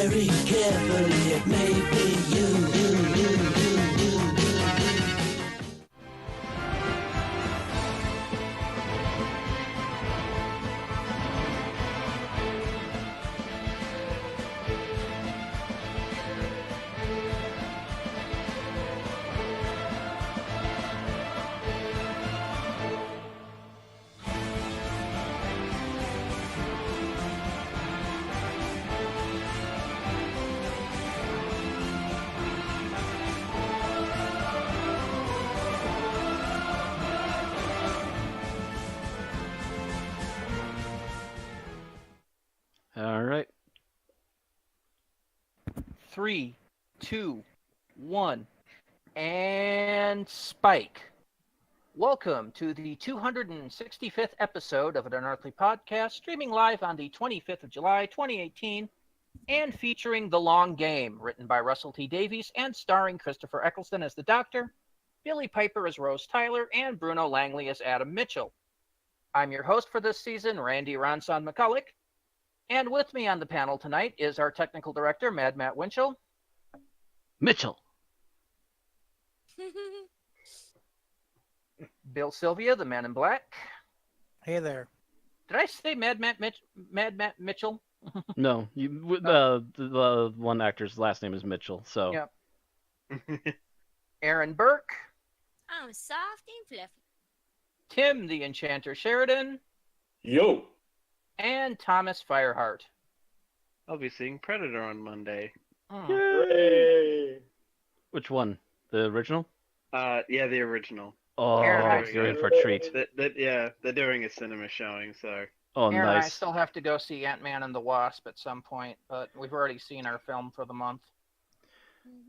very carefully. It may be you. All right. 3, 2, 1, and spike. Welcome to the 265th episode of an Unearthly Podcast, streaming live on the 25th of July, 2018, and featuring The Long Game, written by Russell T. Davies and starring Christopher Eccleston as the Doctor, Billy Piper as Rose Tyler, and Bruno Langley as Adam Mitchell. I'm your host for this season, Randy Ronson McCulloch. And with me on the panel tonight is our technical director, Mad Matt Winchell. Mitchell. Bill Sylvia, the Man in Black. Hey there. Did I say Mad Matt Mitchell? No, the one actor's last name is Mitchell. So. Yep. Aaron Burke. I'm soft and fluffy. Tim, the Enchanter Sheridan. Yo. And Thomas Fireheart. I'll be seeing Predator on Monday. Hooray. Which one? The original? Yeah, the original. Oh, Aaron, you're in for a treat. Yeah, they're doing a cinema showing, so. Oh, Aaron and I nice. still have to go see Ant-Man and the Wasp at some point, but we've already seen our film for the month.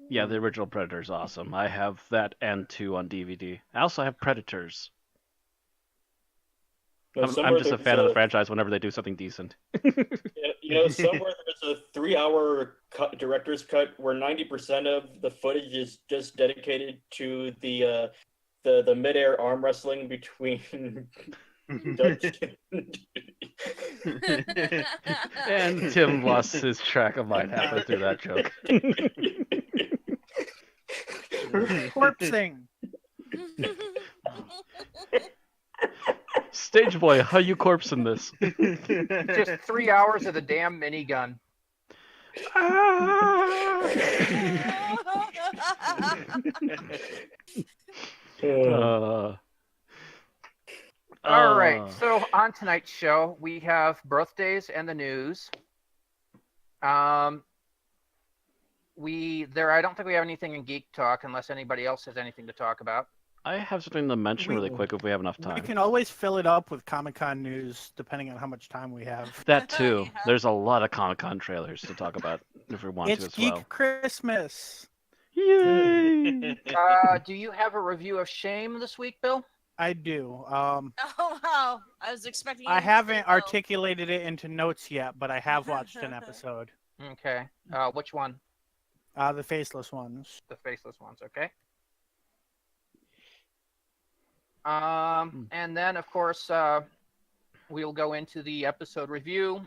Yeah, the original Predator is awesome. I have that and 2 on DVD. I also have Predators. I'm just a fan of the franchise whenever they do something decent. Somewhere there's a 3-hour director's cut where 90% of the footage is just dedicated to the mid-air arm wrestling between Dutch And Tim lost his track of mind halfway through that joke. Corpsing. Stage boy, how you corpsing this? Just 3 hours of the damn minigun. All right, so on tonight's show, we have birthdays and the news. I don't think we have anything in Geek Talk unless anybody else has anything to talk about. I have something to mention really quick if we have enough time. We can always fill it up with Comic-Con news depending on how much time we have. That too. Yeah. There's a lot of Comic-Con trailers to talk about if we want It's to as Geek well. Christmas. Yay! Do you have a review of Shame this week, Bill? I do. Oh wow! I was expecting. I you to haven't say no. articulated it into notes yet, but I have watched an episode. Okay. Which one? The Faceless Ones. The Faceless Ones, okay. And then, of course, we'll go into the episode review,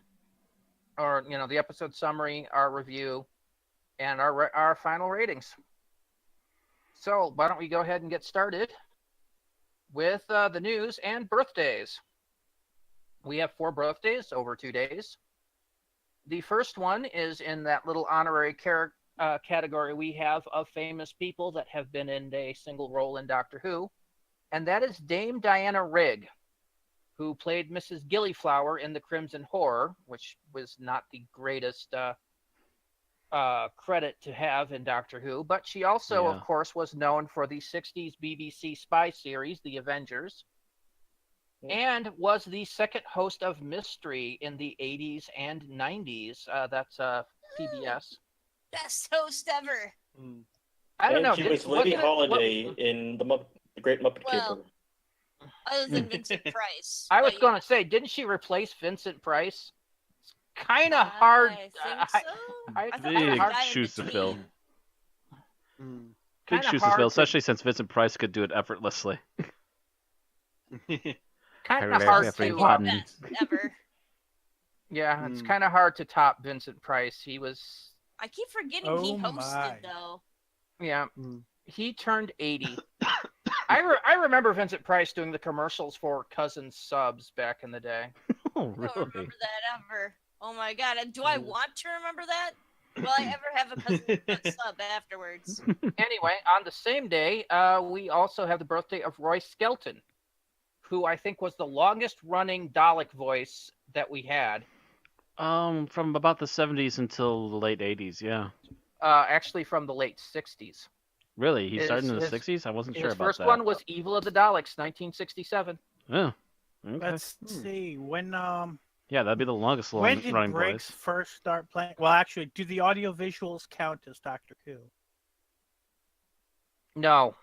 or, the episode summary, our review, and our final ratings. So, why don't we go ahead and get started with the news and birthdays. We have 4 birthdays over 2 days. The first one is in that little honorary category we have of famous people that have been in a single role in Doctor Who. And that is Dame Diana Rigg, who played Mrs. Gillyflower in The Crimson Horror, which was not the greatest credit to have in Doctor Who. But she also, of course, was known for the 60s BBC spy series, The Avengers, and was the second host of Mystery in the 80s and 90s. That's PBS. Best host ever. I don't know. She was Lady Holiday in the Great Muppet Caper. Other than Vincent Price. I was but going to say, didn't she replace Vincent Price? It's kind of hard. I think so. I thought think there was Big a guy in shoes to between. fill. Kinda Big shoes to hard fill, to- especially since Vincent Price could do it effortlessly. kind of Hilarious. hard Every to. button. Best ever. Yeah, it's kind of hard to top Vincent Price. He was I keep forgetting he Oh hosted my. though. Yeah, Hmm. he turned 80. I remember Vincent Price doing the commercials for Cousins Subs back in the day. Oh, I don't really? remember that ever. Oh my god. And do I want to remember that? Will I ever have a cousin sub afterwards? Anyway, on the same day, we also have the birthday of Roy Skelton, who I think was the longest running Dalek voice that we had. From about the 70s until the late 80s, yeah. Actually from the late 60s. Really? He His- started in the his- 60s? I wasn't sure His about first that. one was Evil of the Daleks, 1967. Oh, okay. Let's see when Yeah, that'd be the longest when did running Briggs voice. first start playing? Well, actually, do the audio visuals count as Doctor Who? No.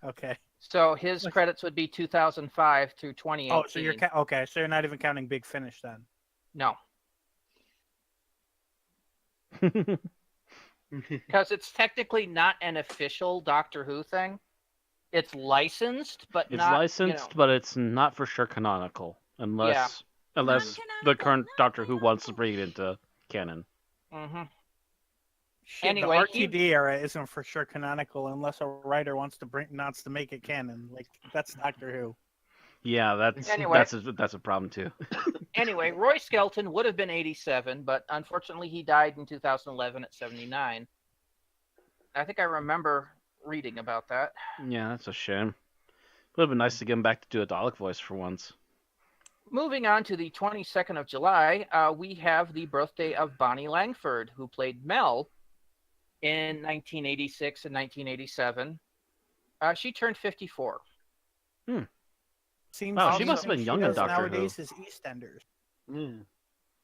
Okay. So his Like- credits would be 2005 through 2018. Oh, so you're okay. So you're not even counting Big Finish then. No, because it's technically not an official Doctor Who thing. It's licensed, but It's not, licensed, but it's not for sure canonical. Unless the Non-canonical? current Doctor Who wants to bring it into canon. Hmm. Shit, Anyway, the RTD era isn't for sure canonical unless a writer wants to make it canon. Like that's Doctor Who. Yeah, that's Anyway. that's a problem too. Anyway, Roy Skelton would have been 87, but unfortunately he died in 2011 at 79. I think I remember reading about that. Yeah, that's a shame. Would have been nice to get him back to do a Dalek voice for once. Moving on to the 22nd of July, we have the birthday of Bonnie Langford, who played Mel in 1986 and 1987. She turned 54. Seems Wow, like she must have been she young in does Doctor Who. nowadays is EastEnders. Hmm.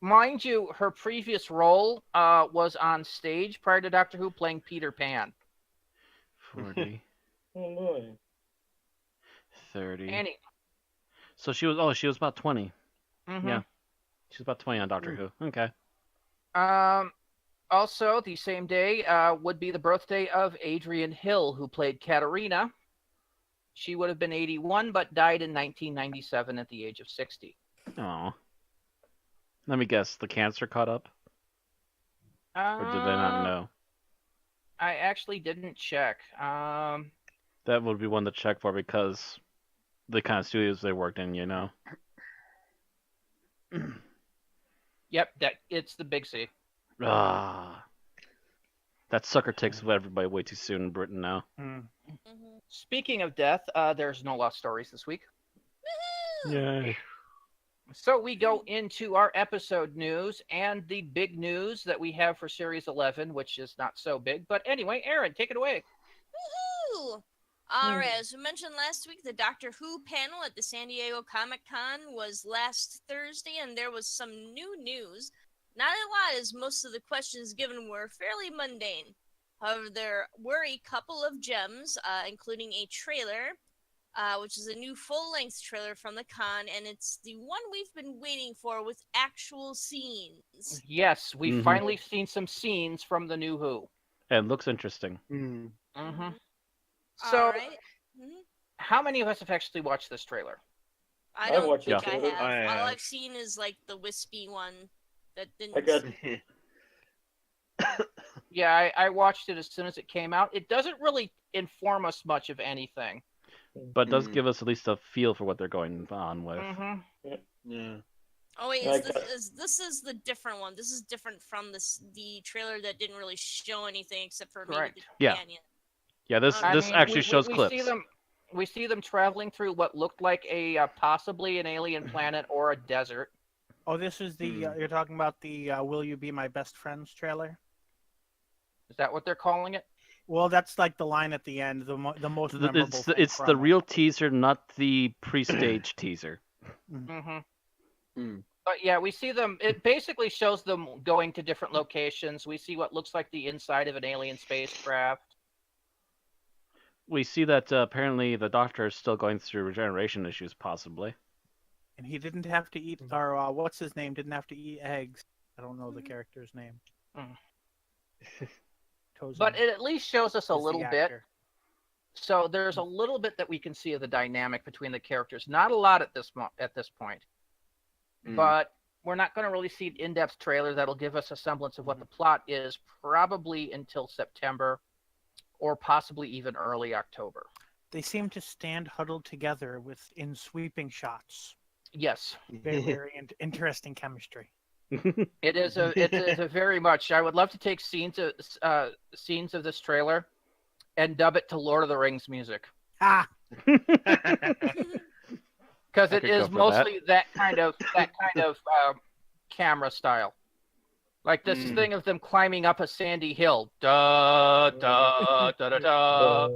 Mind you, her previous role was on stage prior to Doctor Who, playing Peter Pan. 40, Oh boy. 30. Annie. So she was about 20. Mhm. Yeah. She's about 20 on Doctor Who. Okay. Also, the same day would be the birthday of Adrian Hill, who played Katerina. She would have been 81, but died in 1997 at the age of 60. Oh. Let me guess. The cancer caught up, or did they not know? I actually didn't check. That would be one to check for because the kind of studios they worked in, you know. Yep, it's the Big C. Ah. That sucker takes everybody way too soon in Britain now. Hmm. Mhm. Speaking of death, there's no lost stories this week. Woohoo! Yay. So we go into our episode news and the big news that we have for Series 11, which is not so big. But anyway, Aaron, take it away. Woohoo! All right, as we mentioned last week, the Doctor Who panel at the San Diego Comic-Con was last Thursday, and there was some new news. Not a lot, as most of the questions given were fairly mundane. However, there were a couple of gems, including a trailer, which is a new full-length trailer from the con, and it's the one we've been waiting for with actual scenes. Yes, we've Mhm. finally seen some scenes from the new Who. It looks interesting. Hmm. Mm-hmm. All So, right. Mhm. how many of us have actually watched this trailer? I I've don't watched think it I too. have. I All have. I've seen is like the wispy one that didn't. I got Yeah, I watched it as soon as it came out. It doesn't really inform us much of anything. But it does Mhm. give us at least a feel for what they're going on with. Mm-hmm. Yeah. Oh wait, I is got- this is the different one? This is different from the trailer that didn't really show anything except for maybe Correct. the Yeah. companion. Yeah, this I this mean, actually shows we clips. See them traveling through what looked like a possibly an alien planet or a desert. Oh, this is the Hmm. you're talking about the "Will You Be My Best Friends" trailer. Is that what they're calling it? Well, that's like the line at the end, the most memorable. It's thing it's from the it. real teaser, not the pre-stage teaser. Mm-hmm. Hmm. But yeah, we see them. It basically shows them going to different locations. We see what looks like the inside of an alien spacecraft. We see that apparently the Doctor is still going through regeneration issues, possibly. And he didn't have to eat, or what's his name? Didn't have to eat eggs. I don't know the character's name. Mm. Tozen But it at least shows us a is the little bit. actor. So there's a little bit that we can see of the dynamic between the characters. Not a lot at this point. Mm. But we're not going to really see an in-depth trailer that'll give us a semblance of what the plot is, probably until September, or possibly even early October. They seem to stand huddled together in sweeping shots. Yes, Very, very interesting chemistry. it is a very much. I would love to take scenes of this trailer and dub it to Lord of the Rings music, Ah, because I it could go is for mostly that kind of camera style. Like this thing of them climbing up a sandy hill. Da da da da da.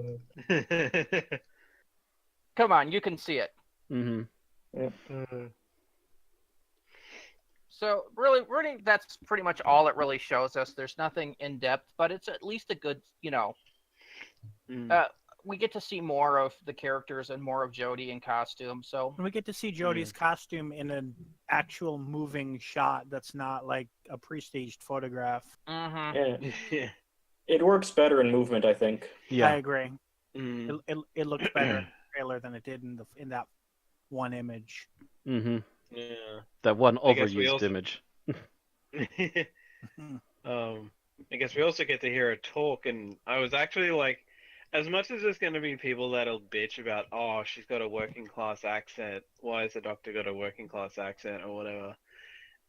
Come on, you can see it. Mm-hmm. So really, that's pretty much all it really shows us. There's nothing in depth, but it's at least a good, we get to see more of the characters and more of Jodie in costume. So and we get to see Jodie's costume in an actual moving shot that's not like a pre-staged photograph. Yeah. It works better in movement, I think. Yeah. I agree. It looks better in the trailer than it did in that one image. Mm-hmm. Yeah. That one I guess we overused also- image. I guess we also get to hear her talk, and I was actually like, as much as there's going to be people that'll bitch about, oh, she's got a working class accent, why has the doctor got a working class accent, or whatever.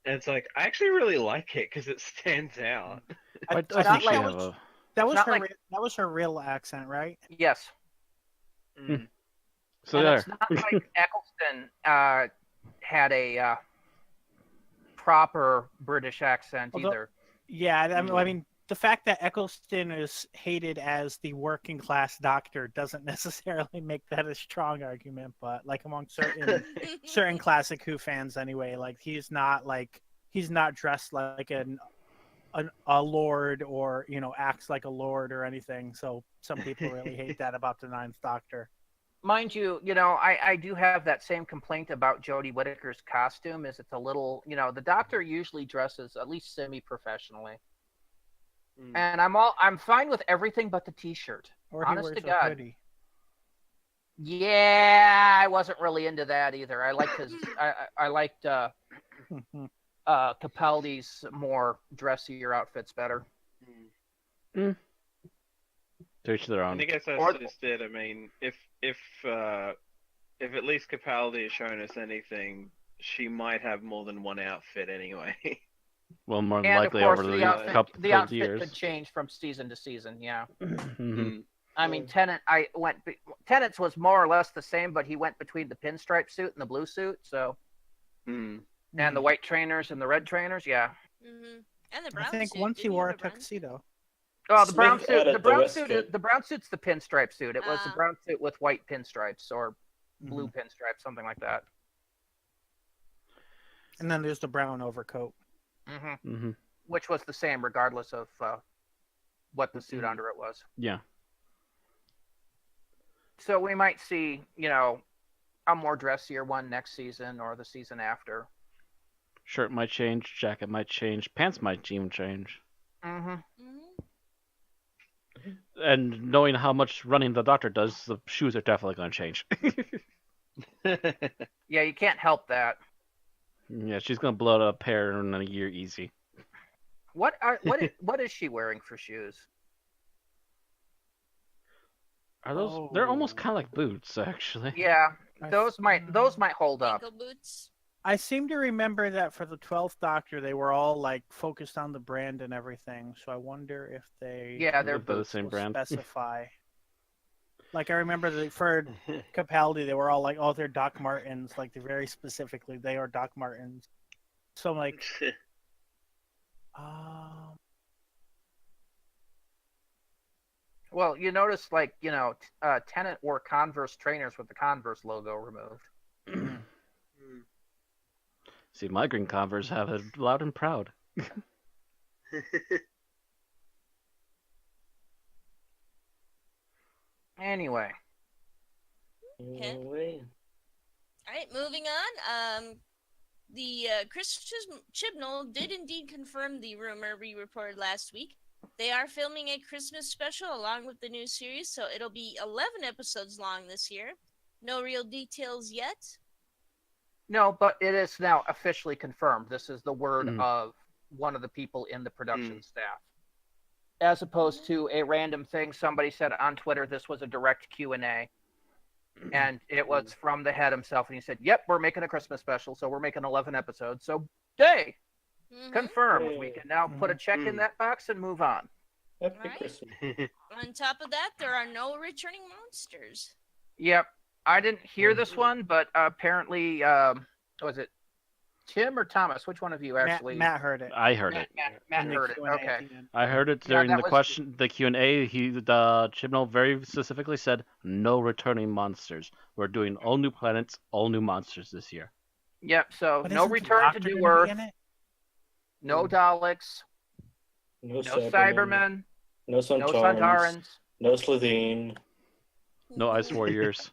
And it's like, I actually really like it because it stands out. I It's think not she like- have a. That was not her. like- That was her real accent, right? yes, So and there. it's not like Eccleston had a proper British accent Although- either. Yeah, I mean, the fact that Eccleston is hated as the working class doctor doesn't necessarily make that a strong argument, but like among certain classic Who fans anyway, like he's not dressed like a lord or acts like a lord or anything. So some people really hate that about the Ninth Doctor. Mind you, I do have that same complaint about Jodie Whittaker's costume. Is it's a little, the Doctor usually dresses at least semi-professionally, and I'm fine with everything but the T-shirt. Or he Honest wears to a God. hoodie. Yeah, I wasn't really into that either. I liked I liked Capaldi's more dressier outfits better. To each their own. And I guess Or- that's just it. I mean, if at least Capaldi has shown us anything, she might have more than one outfit anyway. Well, more than And of likely course, over the the outfit, couple the of outfit years. could change from season to season. Yeah. Mhm. I mean, Tennant's was more or less the same, but he went between the pinstripe suit and the blue suit. So, and the white trainers and the red trainers, yeah. And the I brown think suit. once Didn't he wore have a the brown? tuxedo. Oh, the brown Smith suit. added The the brown waistcoat. suit. The brown suit's the pinstripe suit. It was the Ah. brown suit with white pinstripes or blue Mhm. pinstripes, something like that. And then there's the brown overcoat. Mhm. Which was the same regardless of what the suit under it was. Yeah. So we might see, a more dressier one next season or the season after. Shirt might change. Jacket might change. Pants might even change. And knowing how much running the Doctor does, the shoes are definitely going to change. Yeah, you can't help that. Yeah, she's going to blow out a pair in a year easy. What is she wearing for shoes? Are those? They're almost kind of like boots, actually. Yeah, I- those might hold up. Ankle boots. I seem to remember that for the 12th Doctor, they were all like focused on the brand and everything. So I wonder if they Yeah, they're If they're the boots. same will brand. specify. Like I remember for Capaldi, they were all like, "Oh, they're Doc Martens." Like they very specifically, they are Doc Martens. So I'm like, Well, you notice, Tennant wore Converse trainers with the Converse logo removed. See, my green Converse have it loud and proud. Anyway, Okay. Anyway. All right, moving on. The Chris Chibnall did indeed confirm the rumor we reported last week. They are filming a Christmas special along with the new series, so it'll be 11 episodes long this year. No real details yet. No, but it is now officially confirmed. This is the word Mm. of one of the people in the production staff. As opposed to a random thing somebody said on Twitter, this was a direct Q&A. And it was from the head himself. And he said, yep, we're making a Christmas special, so we're making 11 episodes. So, hey, confirmed. We can now put a check in that box and move on. Happy Right. Christmas. On top of that, there are no returning monsters. Yep. I didn't hear this one, but apparently, was it Tim or Thomas? Which one of you actually? Matt heard it. I heard it. Matt In the heard it. Q&A at Okay. the end. I heard it Yeah, during that the was- question, the Q&A. Chibnall very specifically said, "No returning monsters. We're doing all new planets, all new monsters this year." Yep. So But no isn't the return to Doctor New gonna be Earth, in it? no Daleks, No no Cybermen. Cybermen, No no Santarans. Santarans. No Slitheen. No Ice Warriors.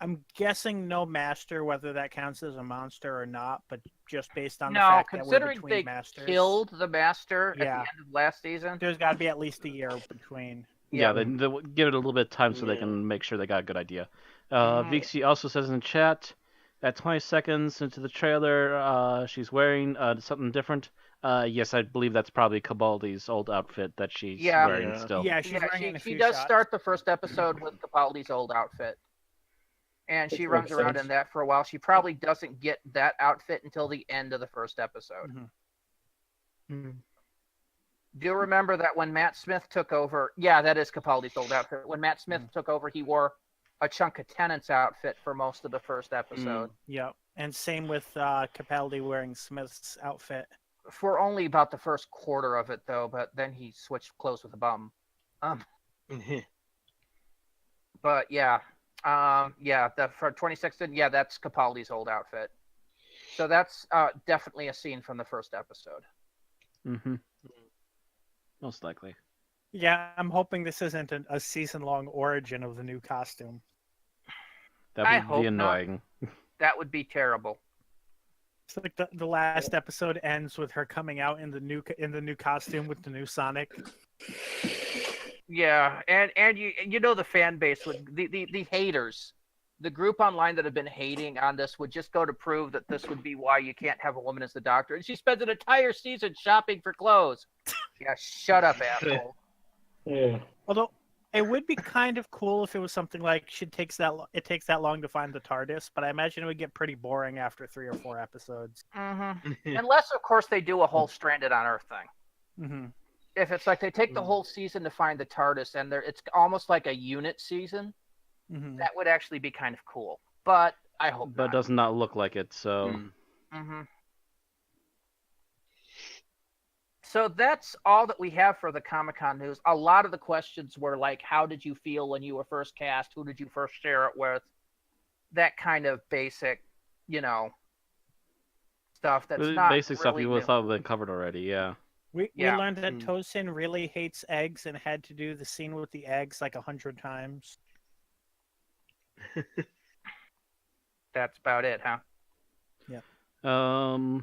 I'm guessing no master, whether that counts as a monster or not, but just based on the No, fact that we're considering between they masters, killed the Master at the Yeah. end of last season. there's got to be at least a year between. Yeah, they give it a little bit of time so they Yeah. can make sure they got a good idea. Mhm. Vixie also says in the chat, at 20 seconds into the trailer, she's wearing something different. Yes, I believe that's probably Cabaldi's old outfit that she's Yeah. wearing Yeah. still. Yeah, she's Yeah, wearing it in a she few does shots. start the first episode with Capaldi's old outfit. And she Which runs makes around sense. in that for a while. She probably doesn't get that outfit until the end of the first episode. Mhm. Do you remember that when Matt Smith took over? Yeah, that is Capaldi's old outfit. When Matt Smith took over, he wore a Chunk of Tennant's outfit for most of the first episode. Yep. And same with Capaldi wearing Smith's outfit. For only about the first quarter of it, though, but then he switched clothes with a bum. But yeah, for 2016, yeah, that's Capaldi's old outfit. So that's definitely a scene from the first episode. Mm-hmm. Most likely. Yeah, I'm hoping this isn't a season-long origin of the new costume. That I would hope be not. annoying. That would be terrible. It's like the last episode ends with her coming out in the new costume with the new Sonic. Yeah, and you know the fan base would the haters, the group online that have been hating on this would just go to prove that this would be why you can't have a woman as the Doctor. And she spends an entire season shopping for clothes. Yeah, shut up, asshole. Yeah. Although it would be kind of cool if it was something like it takes that long to find the TARDIS, but I imagine it would get pretty boring after 3 or 4 episodes. Unless, of course, they do a whole Stranded on Earth thing. Mm-hmm. If it's like they take the whole season to find the TARDIS, and it's almost like a unit season, Mm-hmm. that would actually be kind of cool. But I hope But it not. does not look like it, so... So that's all that we have for the Comic-Con news. A lot of the questions were like, how did you feel when you were first cast? Who did you first share it with? That kind of basic, stuff that's The not basic stuff really you new. would have been covered already, yeah. We Yeah. learned that Tosin really hates eggs and had to do the scene with the eggs like 100 times. That's about it, huh? That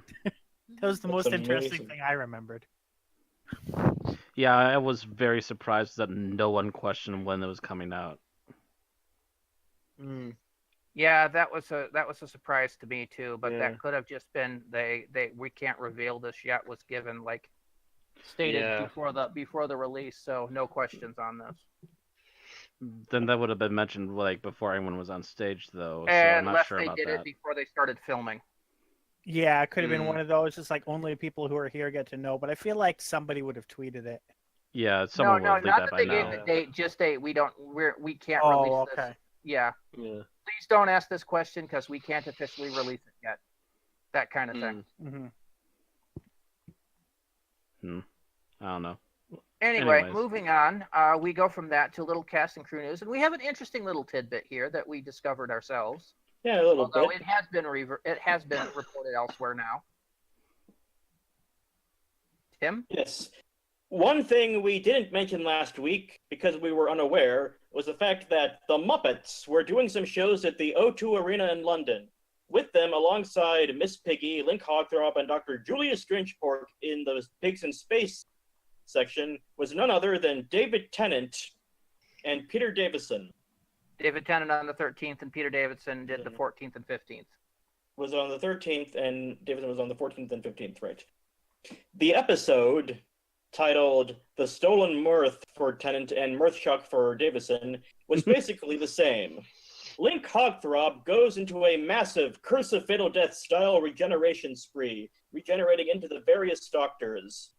was the That's most interesting amazing. thing I remembered. Yeah, I was very surprised that no one questioned when it was coming out. Yeah, that was a surprise to me too. But Yeah. that could have just been we can't reveal this yet was given like stated Yeah. before the release, so no questions on this. Then that would have been mentioned like before anyone was on stage, though. So I'm not Unless sure they about did that. it before they started filming. Yeah, it could have been one of those. It's like only people who are here get to know. But I feel like somebody would have tweeted it. Yeah, someone No, would have not that that by they now. gave the date. Just we can't Oh, release okay. this. Yeah, Yeah. please don't ask this question because we can't officially release it yet. That kind of thing. Mm-hmm. I don't know. Anyway, Anyways. moving on. We go from that to little cast and crew news, and we have an interesting little tidbit here that we discovered ourselves. Yeah, a little Although bit. it has been reported elsewhere now. Tim? Yes. One thing we didn't mention last week, because we were unaware, was the fact that the Muppets were doing some shows at the O2 Arena in London. With them, alongside Miss Piggy, Link Hogthrob, and Dr. Julius Grinchpork in the Pigs in Space section, was none other than David Tennant and Peter Davison. David Tennant on the 13th, and Peter Davidson did the 14th and 15th. was on the 13th, and Davison was on the 14th and 15th, right? The episode, titled The Stolen Mirth for Tennant and Mirth Shock for Davison, was basically the same. Link Hogthrob goes into a massive Curse of Fatal Death style regeneration spree, regenerating into the various Doctors,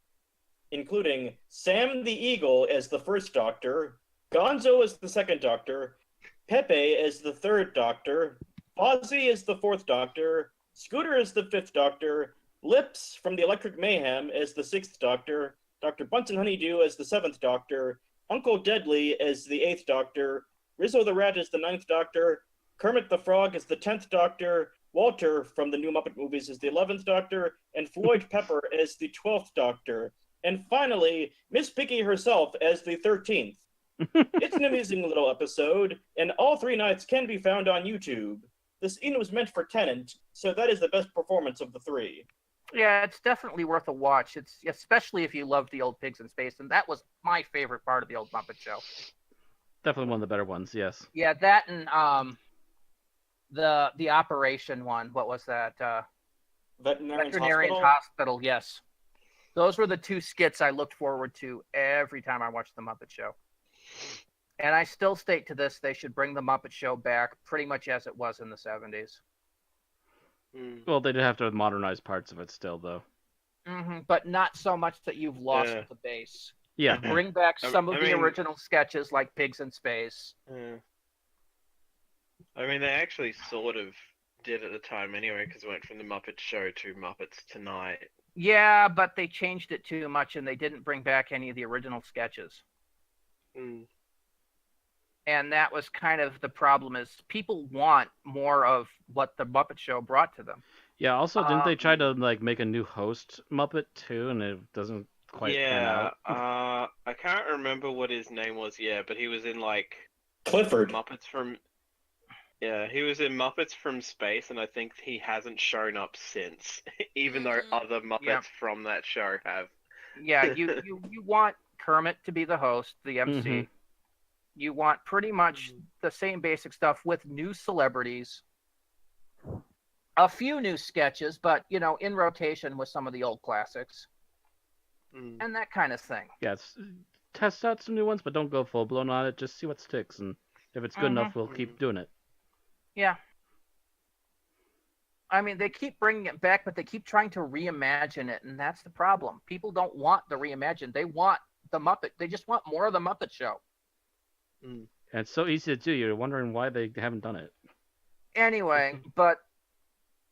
including Sam the Eagle as the first Doctor, Gonzo as the second Doctor, Pepe as the third Doctor, Fozzie as the fourth Doctor, Scooter as the fifth Doctor, Lips from the Electric Mayhem as the sixth Doctor, Dr. Bunsen Honeydew as the seventh Doctor, Uncle Deadly as the eighth Doctor, Rizzo the Rat as the ninth Doctor, Kermit the Frog as the 10th Doctor, Walter from the new Muppet movies as the 11th Doctor, and Floyd Pepper as the 12th Doctor. And finally, Miss Piggy herself as the 13th. It's an amusing little episode, and all three nights can be found on YouTube. The scene was meant for Tennant, so that is the best performance of the three. Yeah, it's definitely worth a watch. It's especially if you love the old Pigs in Space, and that was my favorite part of the old Muppet Show. Definitely one of the better ones, yes. Yeah, that and the Operation one. What was that? Veterinarian's Hospital. Yes, those were the two skits I looked forward to every time I watched the Muppet Show. And I still state to this, they should bring the Muppet Show back pretty much as it was in the 70s. Well, they'd have to modernize parts of it still, though. But not so much that you've lost the base. Yeah. Bring back some of the original sketches like Pigs in Space. I mean, they actually sort of did at the time anyway, because it went from the Muppet Show to Muppets Tonight. Yeah, but they changed it too much, and they didn't bring back any of the original sketches. And that was kind of the problem, is people want more of what the Muppet Show brought to them. Yeah, also, didn't they try to make a new host Muppet, too, and it doesn't quite pan out? I can't remember what his name was, but he was in, Clifford. Muppets from... Yeah, he was in Muppets from Space, and I think he hasn't shown up since, even though other Muppets from that show have. Yeah, you want Kermit to be the host, the MC. You want pretty much the same basic stuff with new celebrities, a few new sketches, but, in rotation with some of the old classics, and that kind of thing. Yeah, test out some new ones, but don't go full-blown on it. Just see what sticks, and if it's good enough, we'll keep doing it. Yeah. I mean, they keep bringing it back, but they keep trying to reimagine it, and that's the problem. People don't want the reimagine. They want the Muppet. They just want more of the Muppet Show. And it's so easy to do. You're wondering why they haven't done it. Anyway,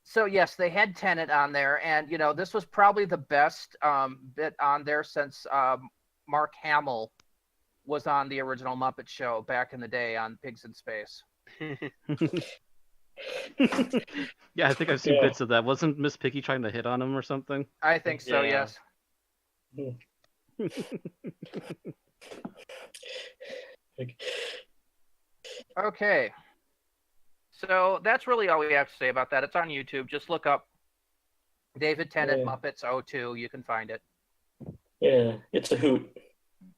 so yes, they had Tennant on there, and this was probably the best bit on there since Mark Hamill was on the original Muppet Show back in the day on Pigs in Space. Yeah, I think I've seen bits of that. Wasn't Miss Piggy trying to hit on him or something? I think so, yes. Okay. So that's really all we have to say about that. It's on YouTube. Just look up David Tennant Muppets 02. You can find it. Yeah, it's a hoot.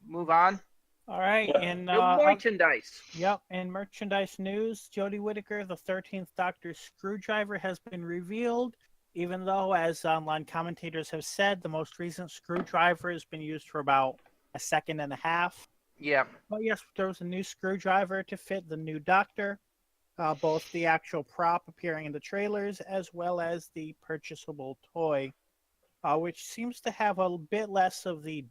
Move on. All right. In merchandise. Yep. In merchandise news, Jodie Whittaker, the 13th Doctor's screwdriver, has been revealed. Even though, as online commentators have said, the most recent screwdriver has been used for about a second and a half. Yeah. But yes, there was a new screwdriver to fit the new Doctor. Both the actual prop appearing in the trailers as well as the purchasable toy, which seems to have a bit less of the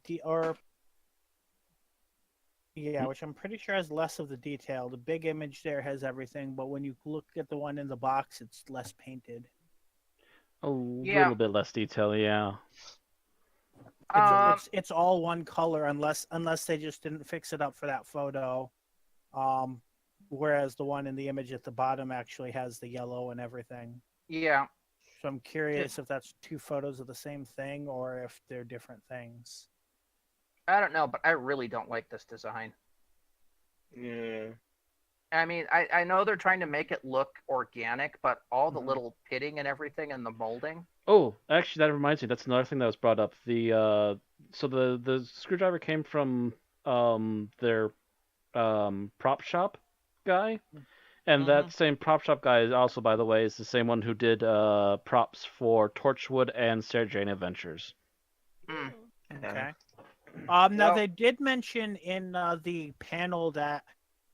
which I'm pretty sure has less of the detail. The big image there has everything, but when you look at the one in the box, it's less painted. A little bit less detail, yeah. It's all one color unless they just didn't fix it up for that photo. Whereas the one in the image at the bottom actually has the yellow and everything. Yeah. So I'm curious if that's two photos of the same thing or if they're different things. I don't know, but I really don't like this design. Yeah. I mean, I know they're trying to make it look organic, but all the little pitting and everything and the molding. Oh, actually, that reminds me. That's another thing that was brought up. The screwdriver came from their prop shop guy, And that same prop shop guy is also, by the way, is the same one who did props for Torchwood and Sarah Jane Adventures. Mm. Okay. Now Well- they did mention in the panel that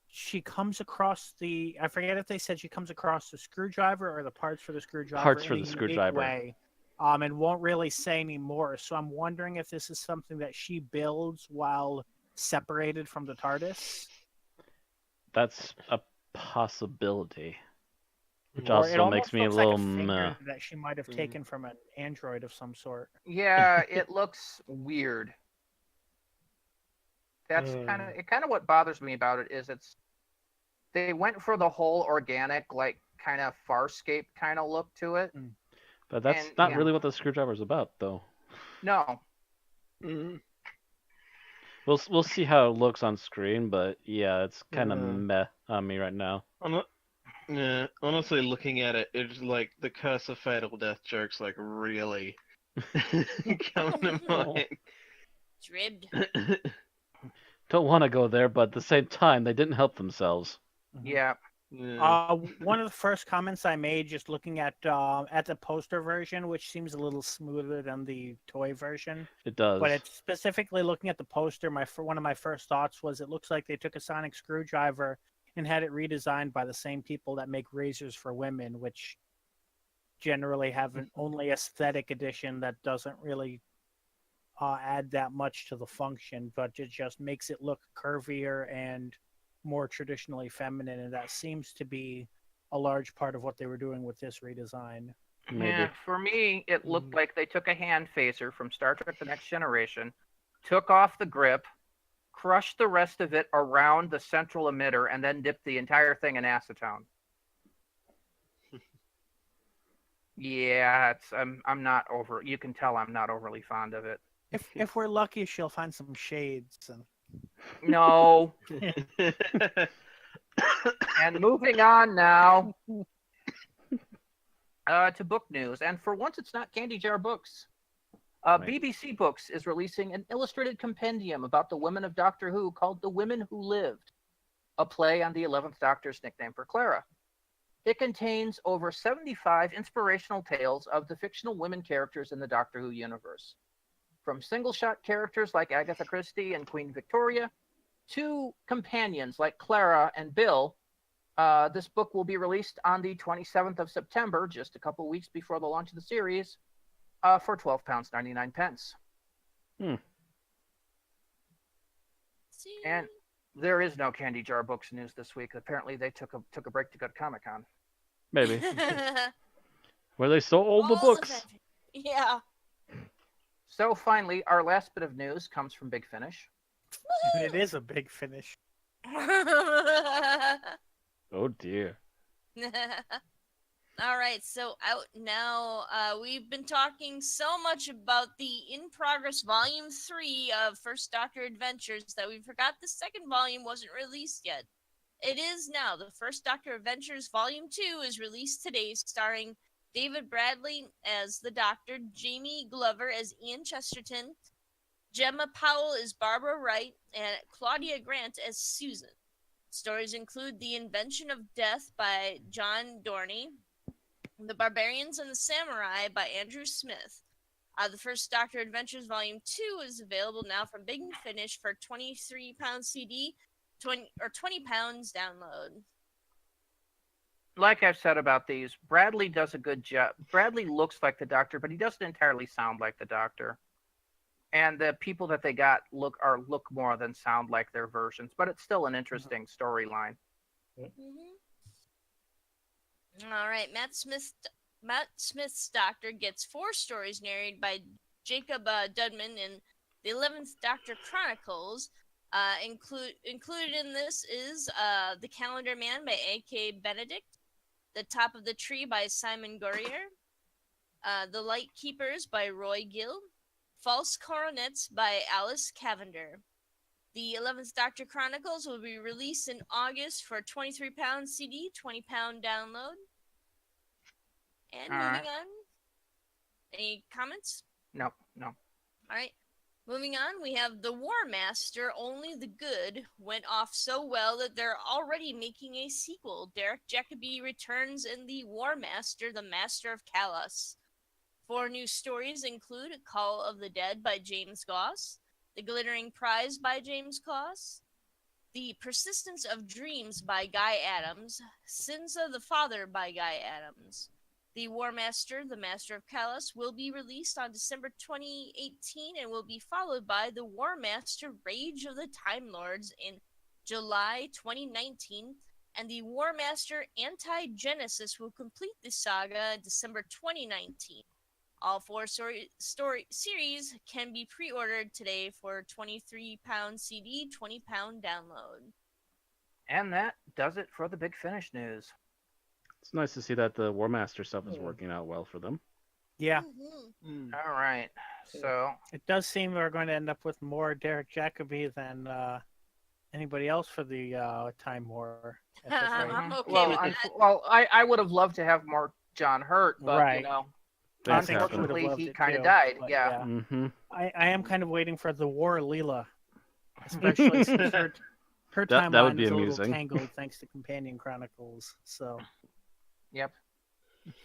she comes across I forget if they said she comes across the screwdriver or the parts for the screwdriver Parts in for a the unique screwdriver. way, and won't really say any more. So I'm wondering if this is something that she builds while separated from the TARDIS. That's a possibility. Which Or it also almost makes me a looks little like a meh. finger that she might have taken from an android of some sort. Yeah, it looks weird. That's kind of what bothers me about it is they went for the whole organic, like kind of Farscape kind of look to it. But that's And, not yeah. really what the screwdriver's about, though. No, We'll see how it looks on screen, but yeah, it's kind of meh on me right now. Yeah, honestly, looking at it, it's like the Curse of Fatal Death jokes, like, really coming to mind. It's ribbed. Don't want to go there, but at the same time, they didn't help themselves. yeah, Yeah. One of the first comments I made just looking at the poster version, which seems a little smoother than the toy version, It does. but it's specifically looking at the poster. One of my first thoughts was it looks like they took a sonic screwdriver and had it redesigned by the same people that make razors for women, which generally have an only aesthetic edition that doesn't really add that much to the function, but it just makes it look curvier and more traditionally feminine, and that seems to be a large part of what they were doing with this redesign. Maybe. yeah. For me, it looked like they took a hand phaser from Star Trek: The Next Generation, took off the grip, crushed the rest of it around the central emitter, and then dipped the entire thing in acetone. Yeah, I'm not over. You can tell I'm not overly fond of it. If we're lucky, she'll find some shades. And... No. And moving on now to book news, and for once it's not Candy Jar Books. Right. BBC Books is releasing an illustrated compendium about the women of Doctor Who called The Women Who Lived, a play on the 11th Doctor's nickname for Clara. It contains over 75 inspirational tales of the fictional women characters in the Doctor Who universe. From single-shot characters like Agatha Christie and Queen Victoria, to companions like Clara and Bill, this book will be released on the 27th of September, just a couple weeks before the launch of the series, for £12.99. See? And there is no Candy Jar Books news this week. Apparently, they took a break to go to Comic-Con. Maybe. Where they sold all the All books. of it. Yeah. So finally, our last bit of news comes from Big Finish. And it is a big finish. Oh dear. All right, so out now. We've been talking so much about the in progress volume 3 of First Doctor Adventures that we forgot the second volume wasn't released yet. It is now. The First Doctor Adventures volume 2 is released today, starring David Bradley as the Doctor, Jamie Glover as Ian Chesterton, Gemma Powell as Barbara Wright, and Claudia Grant as Susan. Stories include The Invention of Death by John Dorney, The Barbarians and the Samurai by Andrew Smith. The First Doctor Adventures Volume 2 is available now from Big Finish for £23 CD, 20 pounds download. Like I've said about these, Bradley does a good job. Bradley looks like the Doctor, but he doesn't entirely sound like the Doctor. And the people that they got look more than sound like their versions, but it's still an interesting storyline. All right, Matt Smith's Doctor gets 4 stories narrated by Jacob Dudman in the 11th Doctor Chronicles. Included in this is The Calendar Man by A.K. Benedict, The Top of the Tree by Simon Gourier, The Light Keepers by Roy Gill, False Coronets by Alice Cavender. The 11th Doctor Chronicles will be released in August for £23 CD, 20 pound download. And All moving right. on. Any comments? No. All right. Moving on, we have the War Master, Only the Good, went off so well that they're already making a sequel. Derek Jacobi returns in the War Master, the Master of Kalos. 4 new stories include Call of the Dead by James Goss, The Glittering Prize by James Goss, The Persistence of Dreams by Guy Adams, Sins of the Father by Guy Adams. The War Master, the Master of Kalos, will be released on December 2018 and will be followed by The War Master, Rage of the Time Lords in July 2019, and The War Master, Anti-Genesis will complete the saga December 2019. All 4 story series can be pre-ordered today for £23 CD, £20 download. And that does it for the Big Finish news. It's nice to see that the War Master stuff is working out well for them. Yeah, Mhm. All right. So, it does seem we're going to end up with more Derek Jacobi than anybody else for the Time War. At this rate. I'm okay well, with I, that. well, I would have loved to have more John Hurt, but Right. you know, Things think happen. would've unfortunately, loved he it kind of too, died. but Yeah. Mm-hmm. I am kind of waiting for the War Leela, especially since her That timeline would be is a little amusing. tangled thanks to Companion Chronicles. So Yep.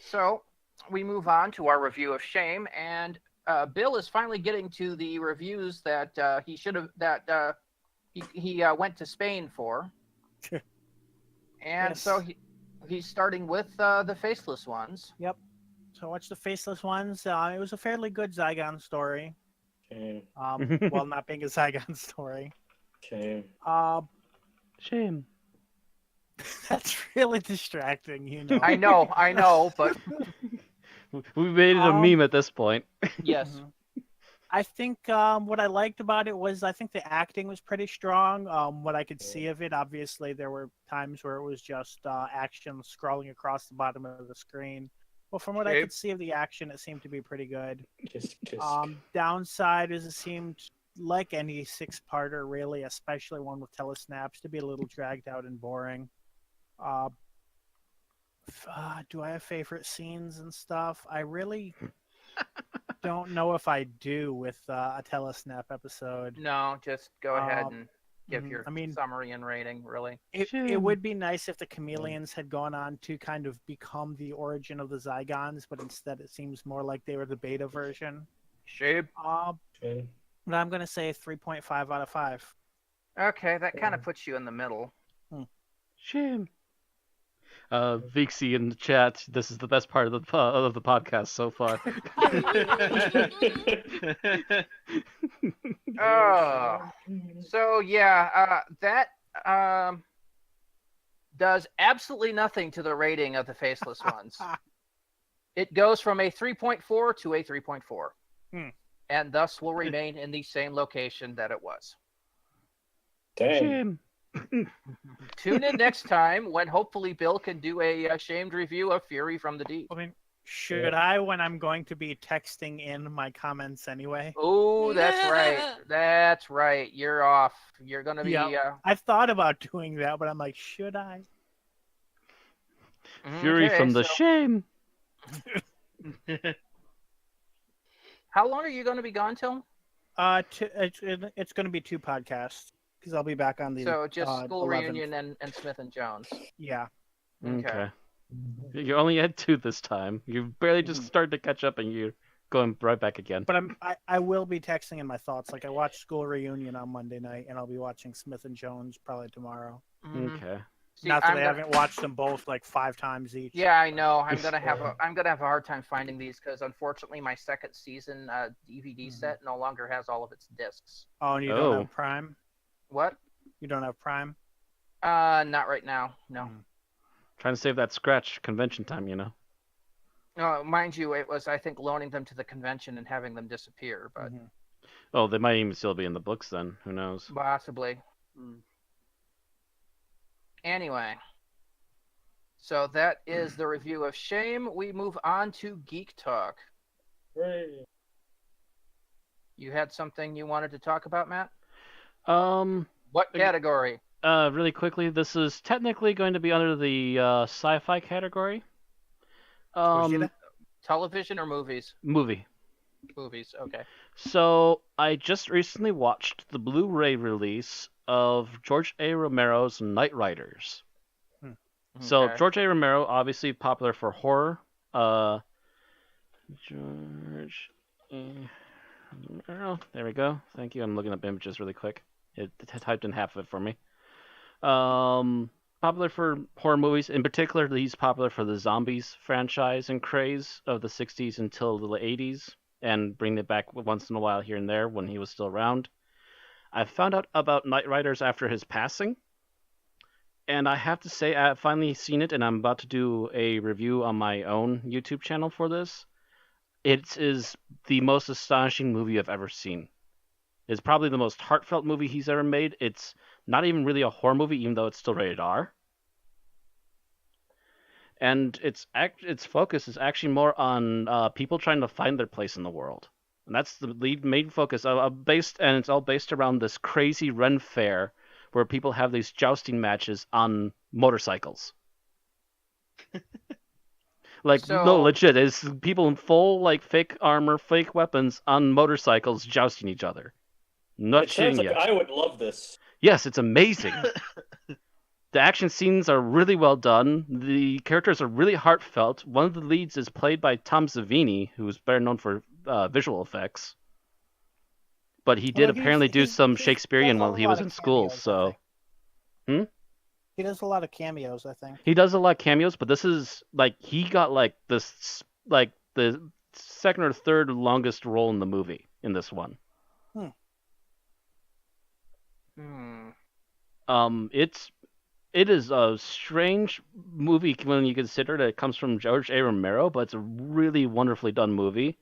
So we move on to our review of Shame, and Bill is finally getting to the reviews that he should have he went to Spain for, and Yes. so he's starting with the Faceless Ones. So watch the Faceless Ones. It was a fairly good Zygon story. Shame. While not being a Zygon story. Shame. Shame. That's really distracting, you know. I know, but We made it a meme at this point. yes. Mhm. I think what I liked about it was I think the acting was pretty strong. What I could see of it, obviously, there were times where it was just action scrolling across the bottom of the screen. Well, from what I Okay. could see of the action, it seemed to be pretty good. Kiss. Downside is it seemed like any 6-parter, really, especially one with telesnaps, to be a little dragged out and boring. Do I have favorite scenes and stuff? I really don't know if I do with a telesnap episode. No, just go ahead and give mhm. your I mean- summary and rating. Really. It would be nice if the chameleons had gone on to kind of become the origin of the Zygons, but instead it seems more like they were the beta version. Shame. Shame. But I'm going to say 3.5 out of 5. Okay, that kind of puts you in the middle. Shame. Vixie in the chat. This is the best part of the podcast so far. So yeah, that does absolutely nothing to the rating of the Faceless Ones. It goes from a 3.4 to a 3.4, and thus will remain in the same location that it was. Dang. Shame. Tune in next time when hopefully Bill can do a shamed review of Fury from the Deep. I mean, should I when I'm going to be texting in my comments anyway? Oh, that's right. That's right. You're off. You're gonna be. Yeah. I've thought about doing that, but I'm like, should I? Fury Okay, from the so shame. how long are you going to be gone till? It's going to be 2 podcasts because I'll be back on the. So just school 11th. reunion and Smith and Jones. Yeah. Okay. You only had 2 this time. You barely just started to catch up, and you're going right back again. But I will be texting in my thoughts. Like I watched School Reunion on Monday night, and I'll be watching Smith and Jones probably tomorrow. Mhm. Okay. See, Not that I'm I gonna- haven't watched them both like 5 times each. Yeah, I know. I'm gonna have a hard time finding these because unfortunately my second season DVD set no longer has all of its discs. Oh, and you Oh. don't have Prime? What? You don't have Prime? Not right now. No. Trying to save that scratch convention time, you know. Mind you, it was I think loaning them to the convention and having them disappear, but Mhm. Oh, they might even still be in the books then. Who knows? possibly. Anyway, so that is the review of Shame. We move on to Geek Talk. Hooray. You had something you wanted to talk about, Matt? Okay. What category? Really quickly, this is technically going to be under the sci-fi category. Gojira? Television or movies? Movie. movies. Okay. So I just recently watched the Blu-ray release of George A. Romero's Knight Riders. So Okay. George A. Romero, obviously popular for horror. George A. Romero. There we go. Thank you. I'm looking up images really quick. It typed in half of it for me. Popular for horror movies. In particular, he's popular for the Zombies franchise and craze of the 60s until the 80s, and bringing it back once in a while here and there when he was still around. I found out about Knight Riders after his passing, and I have to say I've finally seen it, and I'm about to do a review on my own YouTube channel for this. It is the most astonishing movie I've ever seen. It's probably the most heartfelt movie he's ever made. It's not even really a horror movie, even though it's still rated R. And its focus is actually more on people trying to find their place in the world. And that's the main focus and it's all based around this crazy Ren fair where people have these jousting matches on motorcycles. Like, no, legit, it's people in full, like, fake armor, fake weapons on motorcycles jousting each other. Not It sounds shitting like you. I would love this. Yes, it's amazing. The action scenes are really well done. The characters are really heartfelt. One of the leads is played by Tom Savini, who's better known for visual effects. But he did apparently do some Shakespearean while he was in school, so... He does a lot of cameos, I think. He does a lot of cameos, but this is, like, he got, like, this, like, the second or third longest role in the movie in this one. It is a strange movie when you consider that it comes from George A. Romero, but it's a really wonderfully done movie.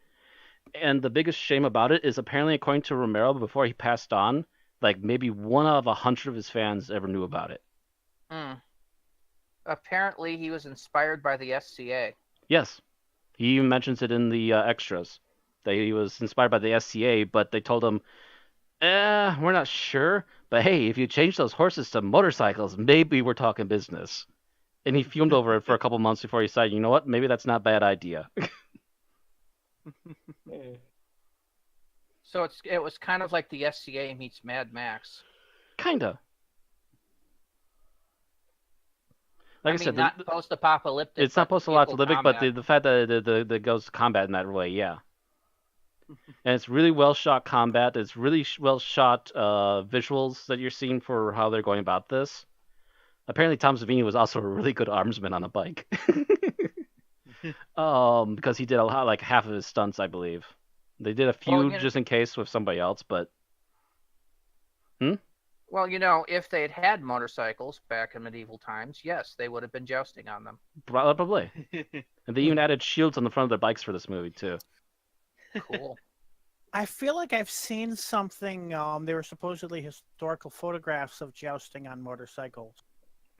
And the biggest shame about it is apparently, according to Romero, before he passed on, like maybe 1 out of 100 of his fans ever knew about it. Apparently, he was inspired by the SCA. Yes. He even mentions it in the extras. That he was inspired by the SCA, but they told him, we're not sure, but hey, if you change those horses to motorcycles, maybe we're talking business. And he fumed over it for a couple months before he decided, you know what, maybe that's not a bad idea. So it was kind of like the SCA meets Mad Max. Kinda. Like I said, not post-apocalyptic. It's not post-apocalyptic, but the fact that it goes to combat in that way, yeah. And it's really well shot combat. It's really well shot visuals that you're seeing for how they're going about this. Apparently, Tom Savini was also a really good armsman on a bike, because he did a lot, like half of his stunts, I believe. They did a few just in case with somebody else, but. Well, if they'd had motorcycles back in medieval times, yes, they would have been jousting on them. Probably. And they even added shields on the front of their bikes for this movie, too. Cool. I feel like I've seen something. There were supposedly historical photographs of jousting on motorcycles.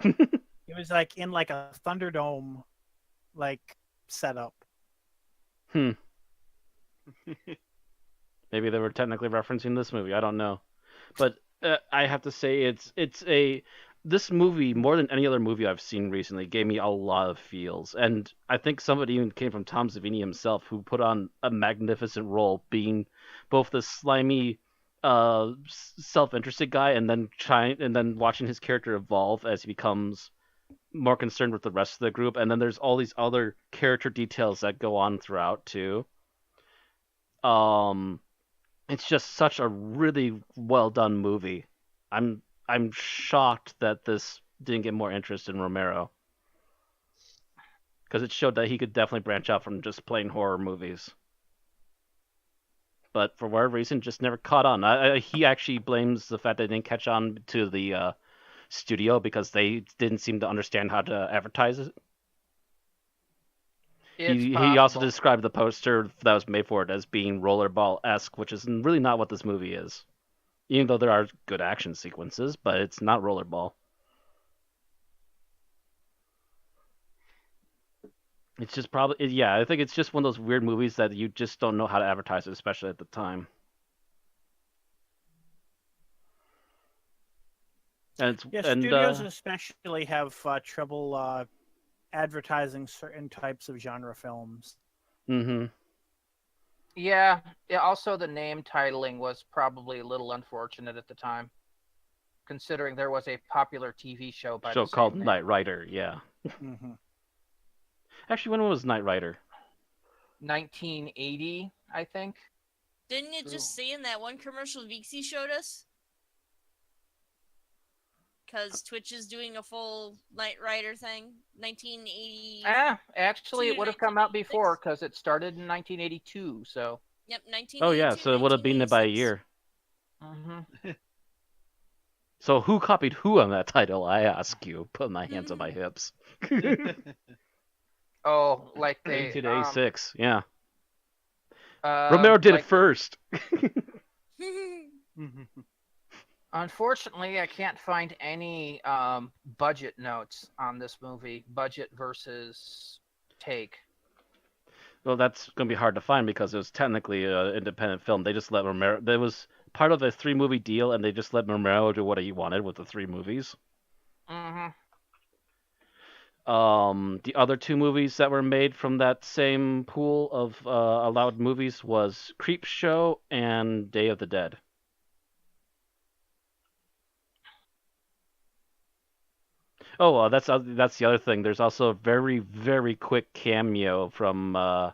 It was like in like a Thunderdome, like setup. Maybe they were technically referencing this movie. I don't know, but I have to say this movie, more than any other movie I've seen recently, gave me a lot of feels. And I think some of it even came from Tom Savini himself, who put on a magnificent role, being both the slimy, self-interested guy, and then watching his character evolve as he becomes more concerned with the rest of the group. And then there's all these other character details that go on throughout, too. It's just such a really well-done movie. I'm shocked that this didn't get more interest in Romero, because it showed that he could definitely branch out from just plain horror movies. But for whatever reason, just never caught on. He actually blames the fact that they didn't catch on to the studio because they didn't seem to understand how to advertise it. He also described the poster that was made for it as being rollerball-esque, which is really not what this movie is. Even though there are good action sequences, but it's not rollerball. It's just I think it's just one of those weird movies that you just don't know how to advertise it, especially at the time. Studios especially have trouble advertising certain types of genre films. Yeah. Yeah. Also, the name titling was probably a little unfortunate at the time, considering there was a popular TV show by Show the called same name. Knight Rider. Yeah. Hmm. Actually, when was Knight Rider? 1980, I think. Didn't it just say in that one commercial Vixie showed us? Because Twitch is doing a full Knight Rider thing. 1980. Actually, it would have come out before because it started in 1982. So. Yep, 1982. Oh yeah, so it would have beaten it by a 1986. year. Mm-hmm. So who copied who on that title? I ask you. Put my hands on my hips. Oh, like they. 1986. Yeah. Romero did like, it first. Unfortunately, I can't find any budget notes on this movie. Budget versus take. Well, that's going to be hard to find because it was technically an independent film. They just let Romero. There was part of a 3-movie deal, and they just let Romero do what he wanted with the 3 movies. Mm-hmm. The other 2 movies that were made from that same pool of allowed movies was Creep Show and Day of the Dead. Oh, that's the other thing. There's also a very, very quick cameo from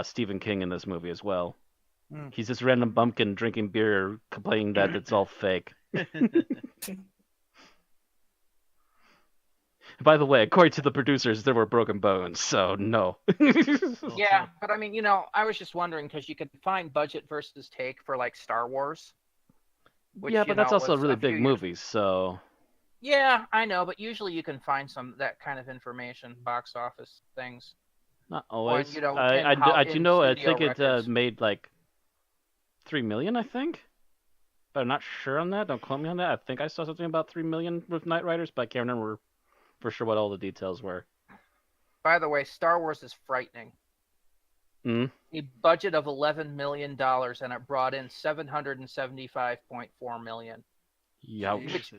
Stephen King in this movie as well. Mm. He's this random bumpkin drinking beer, complaining that it's all fake. By the way, according to the producers, there were broken bones, so no. Yeah, but I mean, I was just wondering because you could find budget versus take for like Star Wars. Which, Yeah, but that's also a was really few big years- movie, so Yeah, I know, but usually you can find that kind of information, box office things. not always. you know, I in how- do in know. I studio think it records. made like 3 million. I think, but I'm not sure on that. Don't quote me on that. I think I saw something about 3 million with Knight Riders, but I can't remember for sure what all the details were. By the way, Star Wars is frightening. Hmm. A budget of $11 million and it brought in $775.4 million, Youch.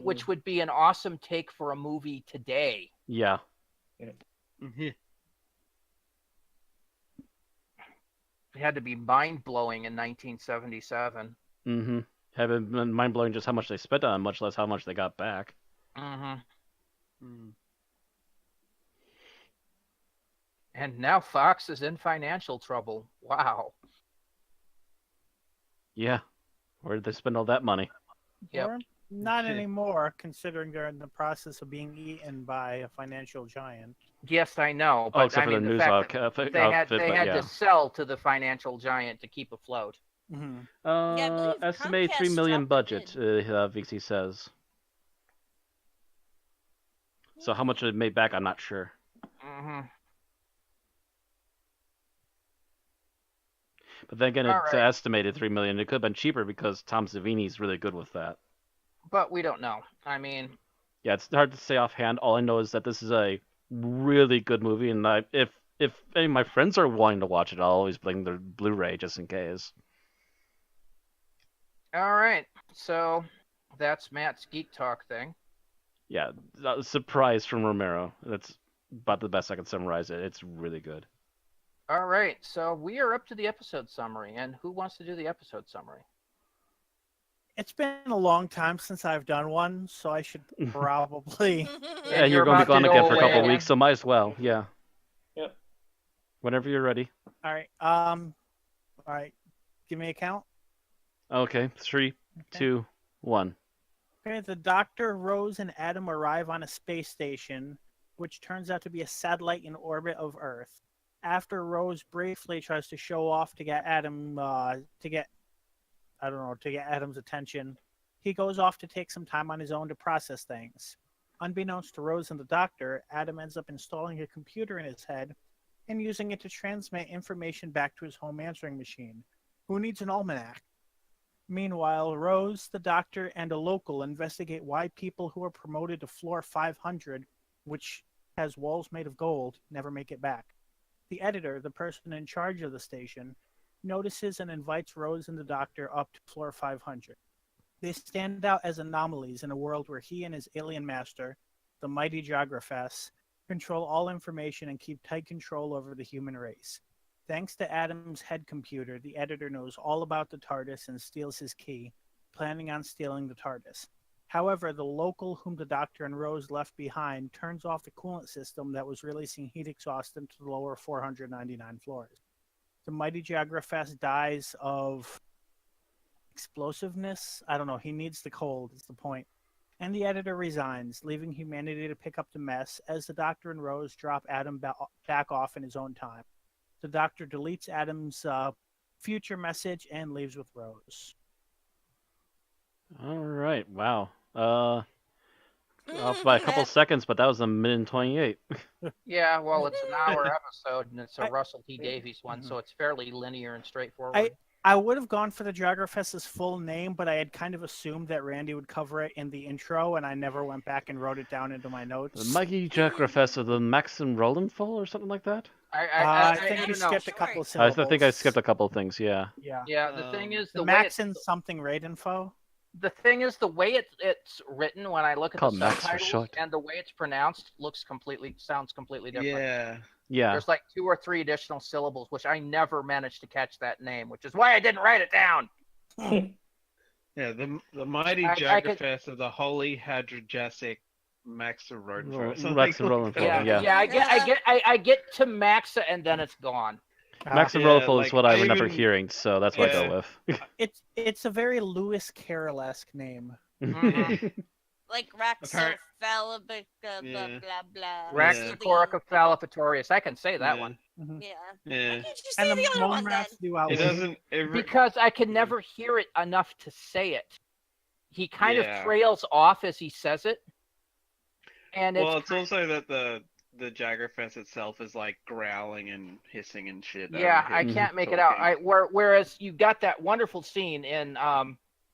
which would be an awesome take for a movie today. Yeah. It had to be mind blowing in 1977. Mm-hmm. Having been mind blowing just how much they spent on, it, much less how much they got back. Mm-hmm. And now Fox is in financial trouble. Wow. Yeah. Where did they spend all that money? Yep. Or not anymore, considering they're in the process of being eaten by a financial giant. Yes, I know, Oh, but except I for mean the the news fact that outfit, they had but yeah. to sell to the financial giant to keep afloat. Mm-hmm. Yeah, I believe Estimated Comcast 3 million dropped the budget, VC says. So how much it made back, I'm not sure. Mm-hmm. But then again, All it's right. estimated 3 million. It could have been cheaper because Tom Savini's really good with that. But we don't know. I mean, Yeah, it's hard to say offhand. All I know is that this is a really good movie, and if any of my friends are wanting to watch it, I'll always bring their Blu-ray just in case. all right. So that's Matt's Geek Talk thing. Yeah, a surprise from Romero. That's about the best I can summarize it. It's really good. All right. So we are up to the episode summary. And who wants to do the episode summary? It's been a long time since I've done one, so I should probably. Yeah, And you're going to be about gone to again go for a couple away. weeks, so might as well. Yeah. Yep. Whenever you're ready. All right. All right. Give me a count. Okay, 3, Okay. 2, 1. Okay, the Doctor, Rose, and Adam arrive on a space station, which turns out to be a satellite in orbit of Earth. After Rose briefly tries to show off to get Adam, to get Adam's attention, he goes off to take some time on his own to process things. Unbeknownst to Rose and the Doctor, Adam ends up installing a computer in his head and using it to transmit information back to his home answering machine. Who needs an almanac? Meanwhile, Rose, the Doctor, and a local investigate why people who are promoted to floor 500, which has walls made of gold, never make it back. The editor, the person in charge of the station, notices and invites Rose and the Doctor up to floor 500. They stand out as anomalies in a world where he and his alien master, the mighty Geographus, control all information and keep tight control over the human race. Thanks to Adam's head computer, the editor knows all about the TARDIS and steals his key, planning on stealing the TARDIS. However, the local whom the Doctor and Rose left behind turns off the coolant system that was releasing heat exhaust into the lower 499 floors. The mighty Geographes dies of explosiveness. I don't know. He needs the cold, is the point. And the editor resigns, leaving humanity to pick up the mess as the Doctor and Rose drop Adam back off in his own time. The Doctor deletes Adam's future message and leaves with Rose. All right. Wow. Off by a couple seconds, but that was a minute and 28. Yeah, well, it's an hour episode, and it's a Russell T Davies one, so it's fairly linear and straightforward. I would have gone for the Geographes' full name, but I had kind of assumed that Randy would cover it in the intro, and I never went back and wrote it down into my notes. The mighty Geographes of the Maxim Rolandfall or something like that? I think you don't know. skipped a couple I syllables. think I skipped a couple of things, yeah. Yeah. Yeah, the thing is, The the way Maxim something rate info. the thing is, the way it's written when I look at Called the Max for subtitles short. and the way it's pronounced sounds completely different. Yeah. Yeah. There's like 2 or 3 additional syllables, which I never managed to catch that name, which is why I didn't write it down. Yeah, the mighty Geographes of the Holy Hadrajasic Maxim Rodenfall. Maxim Rolandfall, yeah. I get to Maxa and then it's gone. Maxim Yeah, Rolandfall is like, what I I remember even- hearing, so that's what I Yeah. go with. It's a very Lewis Carroll-esque name. Like Appar- Raxophalabic, blah, Yeah. blah, blah. Raxacorica Fallipatorius. I can say that one. Yeah. Yeah. Why can't you And say the the other one then? Monraths do It outweigh. doesn't. Because I can never hear it enough to say it. He kind Yeah. of trails off as he says it. And Well, it's also that the Jagerfest itself is like growling and hissing and shit. yeah, over I him can't make it out. talking. Whereas you got that wonderful scene in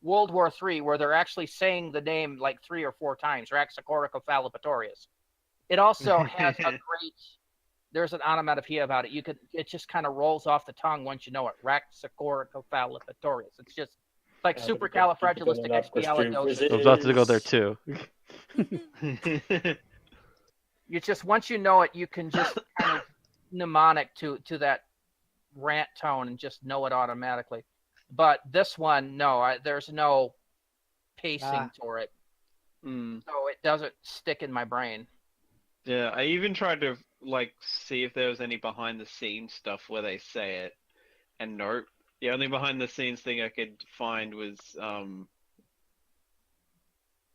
World War III where they're actually saying the name like 3 or 4 times, Raxacorica Fallipatorius. It also has a great. There's an onomatopoeia about it. It just kind of rolls off the tongue once you know it. Raxacorica Fallipatorius. It's just like supercalifragilisticexpialidocious. I was about to go there too. You just once you know it, you can just kind of mnemonic to that rant tone and just know it automatically. But this one, no, there's no pacing for it, Mm. so it doesn't stick in my brain. Yeah, I even tried to like see if there was any behind the scenes stuff where they say it, and nope. The only behind the scenes thing I could find was oh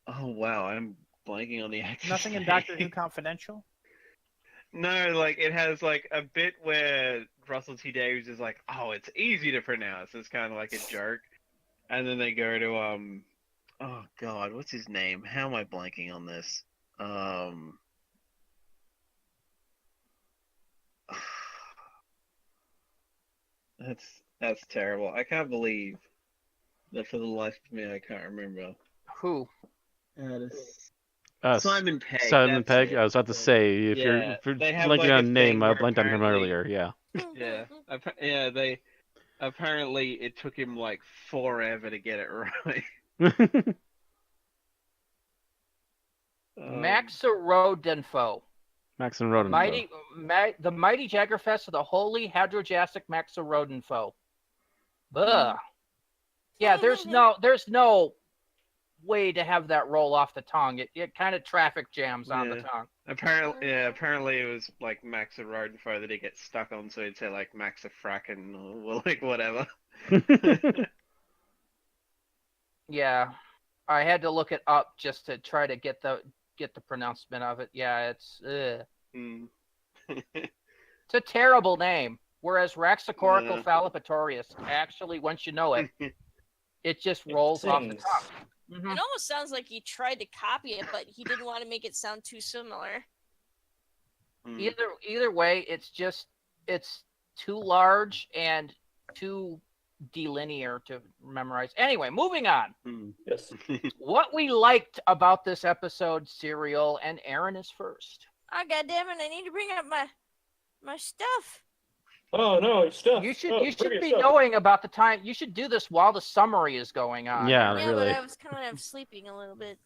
wow, I'm blanking on the actor's Nothing in name. Doctor Who Confidential? No, like it has like a bit where Russell T Davies is like, oh, it's easy to pronounce. It's kind of like a joke, and then they go to oh god, what's his name? How am I blanking on this? That's terrible. I can't believe that for the life of me I can't remember. Who? Simon Pegg. Simon that's Pegg. it. I was about to say, if Yeah, you're they have, blanking like, a on name, thing I where blanked on him apparently- earlier. Yeah. Yeah, they apparently it took him like forever to get it right. Maxarodinfo. Maxim Roden. The mighty Jagerfest of the Holy Hadrojasic Maxarodinfo. Ugh. Yeah, there's no way to have that roll off the tongue. It kind of traffic jams on the Yeah. tongue. Apparently it was like Max a Rodenfo that he gets stuck on, so he'd say like Max a Fracken or like whatever. Yeah, I had to look it up just to try to get the pronouncement of it. Yeah, it's Mm. it's a terrible name. Whereas Raxacorical Yeah. Fallipatorius, actually, once you know it, it just rolls off the sings. tongue. Mhm. It almost sounds like he tried to copy it, but he didn't want to make it sound too similar. Mm. Either way, it's too large and too delinear to memorize. Anyway, moving on. Mm. Yes. What we liked about this episode, Serial, and Aaron is first. Oh goddammit, I need to bring up my stuff. Oh no, stuff. You should Oh, you should bring be your stuff. knowing about the time. You should do this while the summary is going on. Yeah, Yeah, really. but I was kind of sleeping a little bit.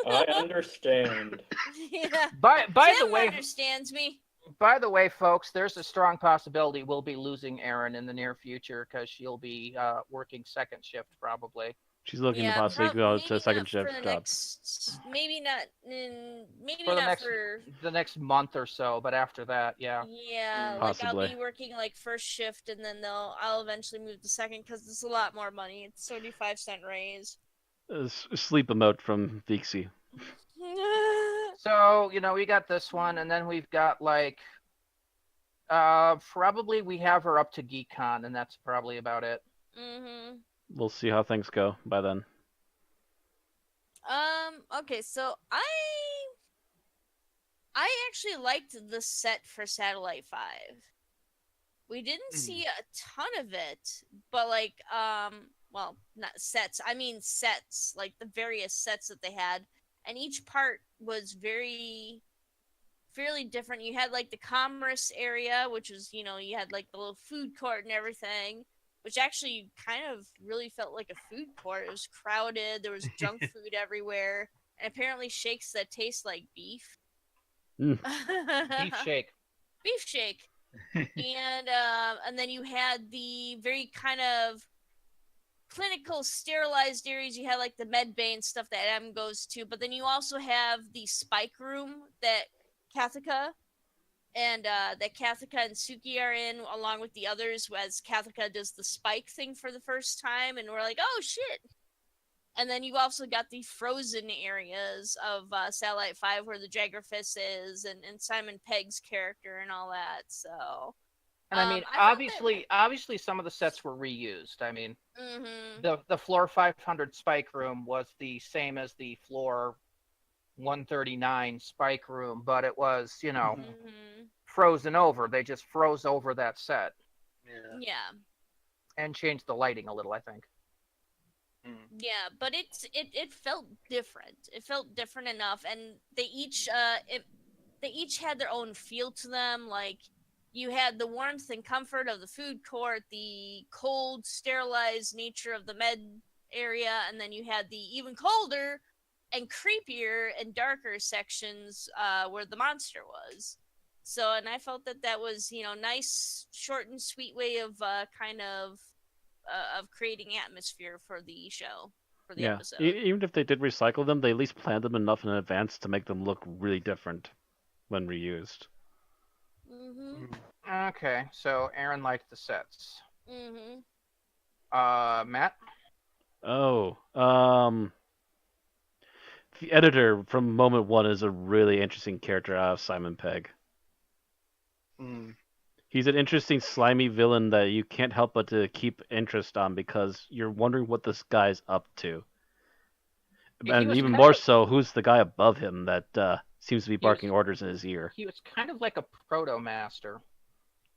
I understand. Yeah. By the Tim way, understands me. By the way, folks, there's a strong possibility we'll be losing Erin in the near future because she'll be working second shift probably. She's looking to Yeah, possibly go to maybe a second not shift for the job. next. Maybe not. Maybe For the not next for. the next month or so, but after that, yeah. Yeah, like I'll Possibly. be working like first shift, and then I'll eventually move to second because it's a lot more money. It's 75-cent raise. Sleep emote from Vixie. So, we got this one, and then we've got like probably we have her up to GeekCon, and that's probably about it. Mhm. We'll see how things go by then. Okay, so I actually liked the set for Satellite 5. We didn't see a ton of it, but like well, not sets. I mean sets, like the various sets that they had, and each part was fairly different. You had like the commerce area, which was, you had like the little food court and everything, which actually kind of really felt like a food court. It was crowded, there was junk food everywhere, and apparently shakes that taste like beef. Beef shake. Beef shake. And then you had the very kind of clinical sterilized areas. You had like the med bay and stuff that M goes to, but then you also have the spike room that Kathika and Suki are in, along with the others, as Kathika does the spike thing for the first time, and we're like, oh shit. And then you also got the frozen areas of Satellite 5 where the Jaggerfist is, and Simon Pegg's character and all that. So, and I mean, obviously, some of the sets were reused. I mean, the floor 500 spike room was the same as the floor 139 spike room, but it was, frozen over. They just froze over that set. Yeah. And changed the lighting a little, I think. Yeah, but it felt different. It felt different enough, and they each had their own feel to them. Like, you had the warmth and comfort of the food court, the cold, sterilized nature of the med area, and then you had the even colder and creepier and darker sections where the monster was. So, and I felt that was, nice, short and sweet way of of creating atmosphere for the show, for the episode. Even if they did recycle them, they at least planned them enough in advance to make them look really different when reused. Okay, so Aaron liked the sets. Matt? Oh, the editor from Moment One is a really interesting character out of Simon Pegg. He's an interesting, slimy villain that you can't help but to keep interest on because you're wondering what this guy's up to. And even more so, who's the guy above him that seems to be barking orders in his ear? He was kind of like a proto-master.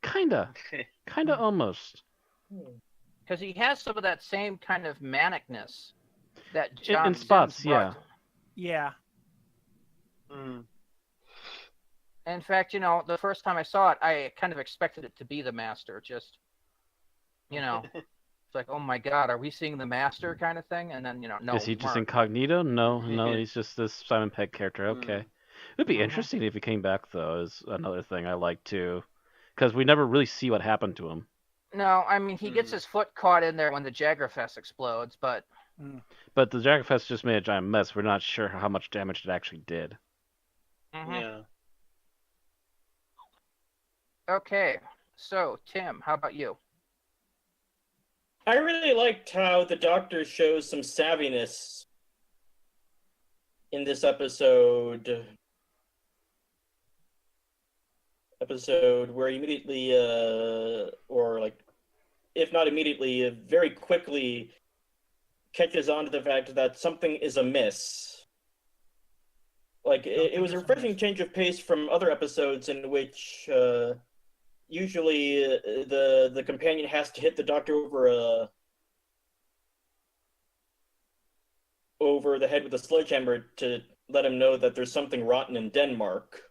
Kinda almost. Because he has some of that same kind of manicness that John in spots, Sims brought. Yeah. In fact, the first time I saw it, I kind of expected it to be the Master. Just, it's like, oh my God, are we seeing the Master kind of thing? And then, no. Is he just incognito? No, he's just this Simon Pegg character. Okay. It'd be interesting if he came back, though, is another thing I like, too. Because we never really see what happened to him. No, I mean, he gets his foot caught in there when the Jaggerfest explodes, but... But the Jaggerfest just made a giant mess. We're not sure how much damage it actually did. Yeah. Okay, so, Tim, how about you? I really liked how the Doctor shows some savviness in this episode where he immediately, or like, if not immediately, very quickly catches on to the fact that something is amiss. Like, it was a refreshing change of pace from other episodes in which usually the companion has to hit the Doctor over the head with a sledgehammer to let him know that there's something rotten in Denmark.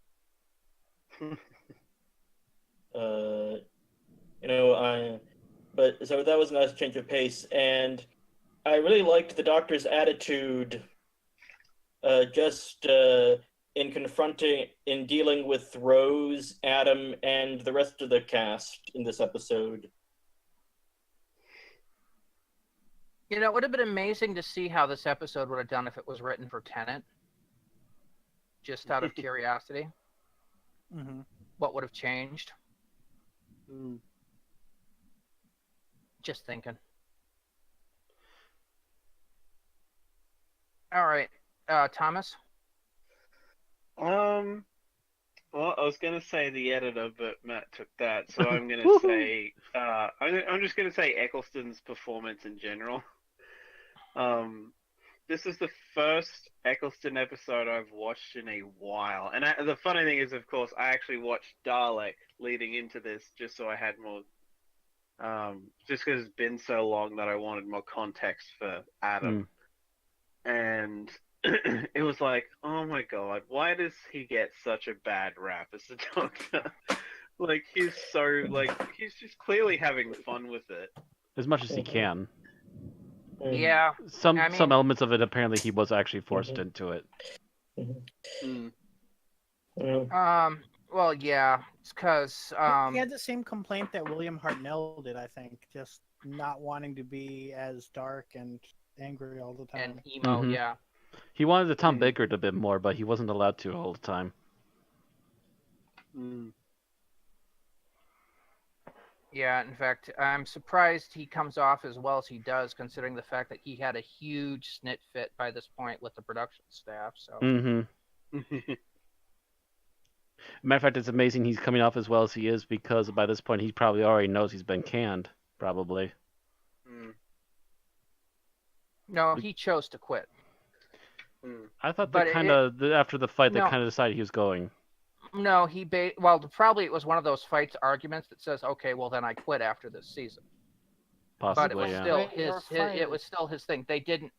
But so that was a nice change of pace, and I really liked the Doctor's attitude, just in dealing with Rose, Adam, and the rest of the cast in this episode. You know, it would have been amazing to see how this episode would have done if it was written for Tennant. Just out of curiosity. Mm-hmm. What would have changed? Just thinking. All right, Thomas. Well, I was gonna say the editor, but Matt took that, so I'm gonna say I'm just gonna say Eccleston's performance in general. This is the first Eccleston episode I've watched in a while, and the funny thing is, of course, I actually watched Dalek leading into this just so I had more. Just because it's been so long that I wanted more context for Adam, and it was like, oh my god, why does he get such a bad rap as the Doctor? Like, he's just clearly having fun with it. As much as he can. Yeah. Some elements of it, apparently, he was actually forced into it. Well, yeah, it's because he had the same complaint that William Hartnell did, I think, just not wanting to be as dark and angry all the time. And emo, yeah. He wanted to Tom Baker a bit more, but he wasn't allowed to all the time. Yeah, in fact, I'm surprised he comes off as well as he does, considering the fact that he had a huge snit fit by this point with the production staff. So. Matter of fact, it's amazing he's coming off as well as he is, because by this point he probably already knows he's been canned, probably. No, he chose to quit. I thought that after the fight, they kind of decided he was going. No, probably it was one of those fights arguments that says, okay, well then I quit after this season. Possibly, but it was still his thing. They didn't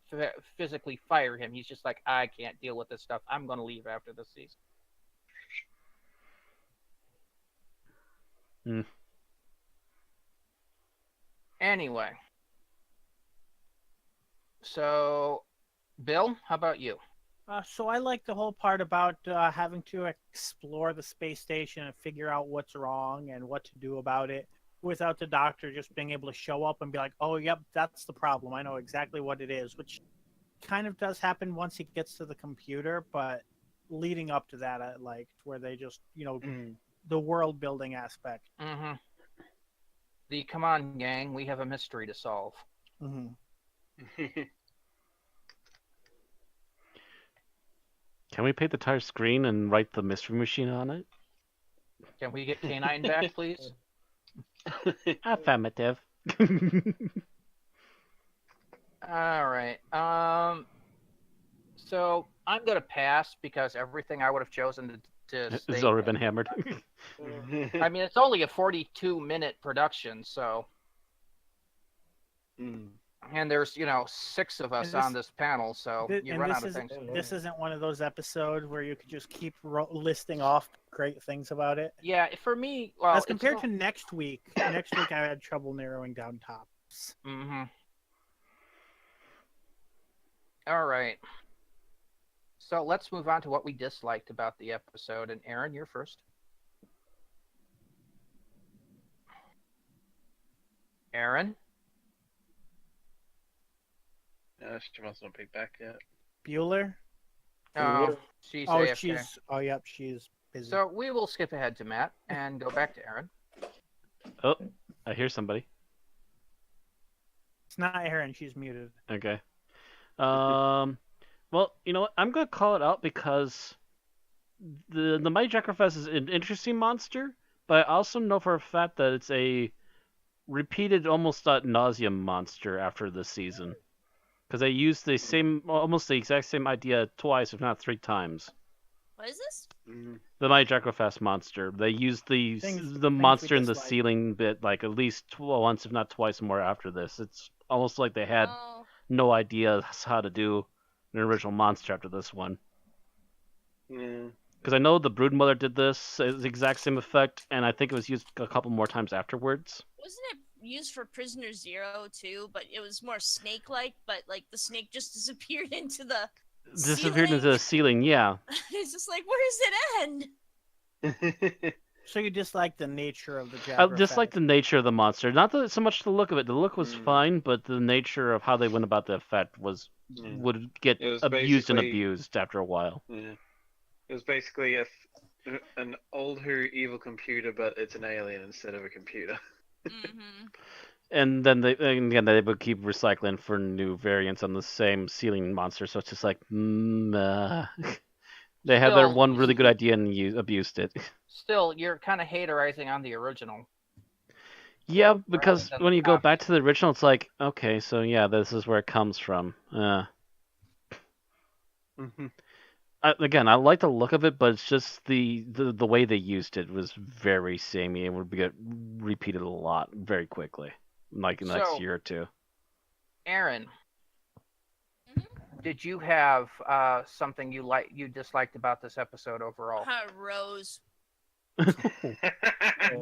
physically fire him. He's just like, I can't deal with this stuff. I'm going to leave after this season. Anyway. So, Bill, how about you? So I like the whole part about having to explore the space station and figure out what's wrong and what to do about it without the Doctor just being able to show up and be like, oh, yep, that's the problem. I know exactly what it is, which kind of does happen once he gets to the computer, but leading up to that, I liked where they just, the world building aspect. The come on, gang, we have a mystery to solve. Can we paint the entire screen and write the mystery machine on it? Can we get K9 back, please? Affirmative. All right. So I'm gonna pass because everything I would have chosen to it's already been hammered. I mean, it's only a 42-minute production, so. And there's, 6 of us on this panel, so you run out of things. This isn't one of those episodes where you could just keep listing off great things about it. Yeah, for me, well, as compared to next week. Next week I had trouble narrowing down tops. All right. So let's move on to what we disliked about the episode. And Aaron, you're first. Aaron? She must not be back yet. Bueller? Oh, she's AFK. She's busy. So we will skip ahead to Matt and go back to Aaron. Oh, I hear somebody. It's not Aaron, she's muted. Okay. Well, you know what? I'm going to call it out because the Mighty Jackrofest is an interesting monster, but I also know for a fact that it's a repeated, almost ad nauseum monster after this season. Because they used almost the exact same idea twice, if not 3 times. What is this? The Mighty Jackrofest monster. They used the monster in the ceiling bit like at least once, if not twice more after this. It's almost like they had no idea how to do an original monster after this one. Because I know the Broodmother did this, the exact same effect, and I think it was used a couple more times afterwards. Wasn't it used for Prisoner Zero too? But it was more snake-like, but like the snake just disappeared into the disappeared into the ceiling. Yeah. It's just like, where does it end? So you dislike the nature of the I Jabber just like effect. the nature of the monster. Not so much the look of it. The look was fine, but the nature of how they went about the effect would get It was abused and basically- abused after a while. Yeah. It was basically an old Who evil computer, but it's an alien instead of a computer. Mm-hmm. And then they would keep recycling for new variants on the same ceiling monster. So it's just like, they had their Still- one really good idea and abused it. Still, you're kind of haterizing on the original. Yeah, because than when you go after. back to the original, it's like, okay, so yeah, this is where it comes from. Again, I like the look of it, but it's just the way they used it was very samey and would get repeated a lot very quickly, like in the next So- year or two. Aaron, Mhm. did you have something you disliked about this episode overall? Rose. No,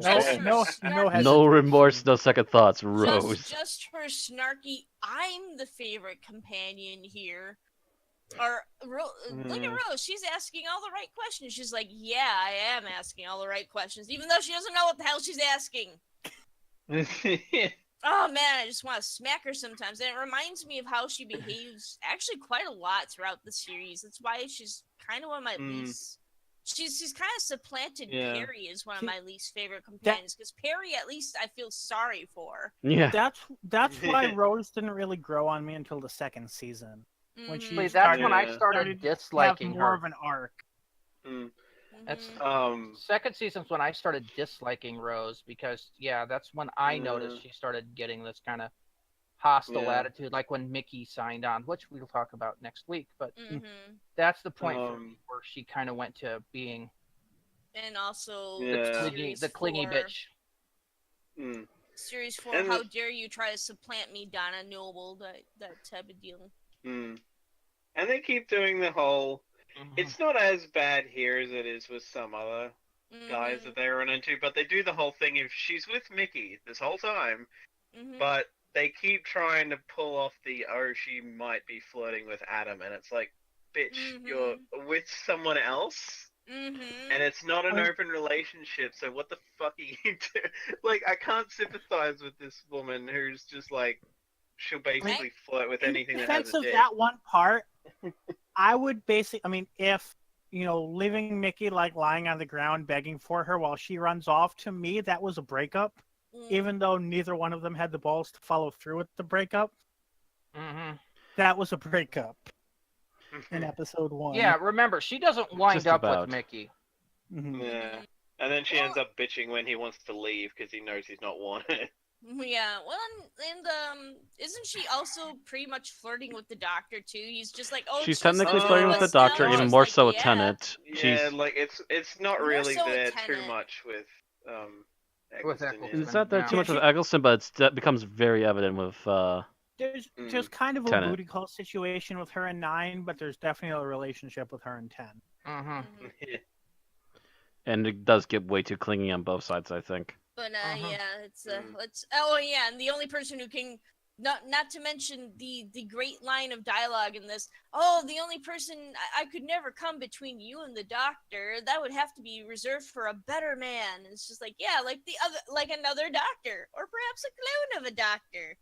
Just no, for no snarky- hesitation. No remorse, no second thoughts. Rose. Just for snarky, I'm the favorite companion here. Or look at Rose. She's asking all the right questions. She's like, "Yeah, I am asking all the right questions," even though she doesn't know what the hell she's asking. Oh man, I just want to smack her sometimes. And it reminds me of how she behaves actually quite a lot throughout the series. That's why she's kind of one of my least. She's kind of supplanted Yeah. Perry as one of my least favorite companions because Perry, at least, I feel sorry for. Yeah. That's why Rose didn't really grow on me until the second season. When she Mhm. Wait, that's when I Yeah. started to have disliking more her. of an arc. That's Mhm. second season's when I started disliking Rose because that's when I noticed she started getting this kind of hostile Yeah. attitude, like when Mickey signed on, which we'll talk about next week. But Mhm. that's the point for me where she kind of went to being And also Yeah. the clingy bitch. Series 4, And how dare you try to supplant me, Donna Noble, that type of deal. And they keep doing the whole. It's not as bad here as it is with some other guys Mhm. that they run into, but they do the whole thing if she's with Mickey this whole time, Mhm. but they keep trying to pull off the she might be flirting with Adam, and it's like, bitch, you're with someone else, Mhm. and it's not an open relationship, so what the fuck are you doing? Like, I can't sympathize with this woman who's just like, she'll basically flirt with anything In that has defense a of dick. that one part, I would if leaving Mickey like lying on the ground begging for her while she runs off, to me that was a breakup. Even though neither one of them had the balls to follow through with the breakup, that was a breakup in episode 1. Yeah, remember, she doesn't wind Just up about. with Mickey. Yeah. And then she ends up bitching when he wants to leave because he knows he's not wanted. Yeah, well, and isn't she also pretty much flirting with the Doctor too? He's just like, oh, She's it's just technically the flirting two with of the us now, Doctor, and even she's more like, so with yeah. Tennant. Yeah, She's like it's not More really so with there too Tennant. much with With Eccleston, Eccleston. it's not there too Yeah. much with Eggleston, but that becomes very evident with There's kind of a Tennant. booty call situation with her and 9, but there's definitely a relationship with her and 10. Mhm. and it does get way too clingy on both sides, I think. But yeah, it's and the only person who can not to mention the great line of dialogue in this. Oh, the only person I could never come between you and the Doctor. That would have to be reserved for a better man. It's just like, yeah, like another Doctor, or perhaps a clone of a Doctor.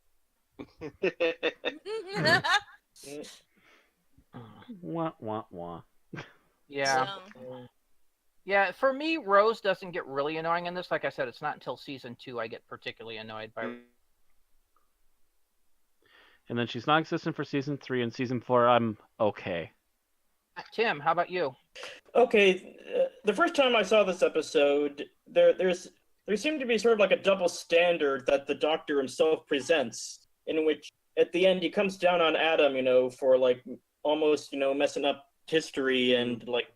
Wah wah wah. Yeah. So, Yeah, for me, Rose doesn't get really annoying in this. Like I said, it's not until season 2 I get particularly annoyed by. And then she's non-existent for season 3, and season 4, I'm okay. Tim, how about you? Okay, the first time I saw this episode, there seemed to be sort of like a double standard that the Doctor himself presents, in which at the end he comes down on Adam, for like almost messing up history and like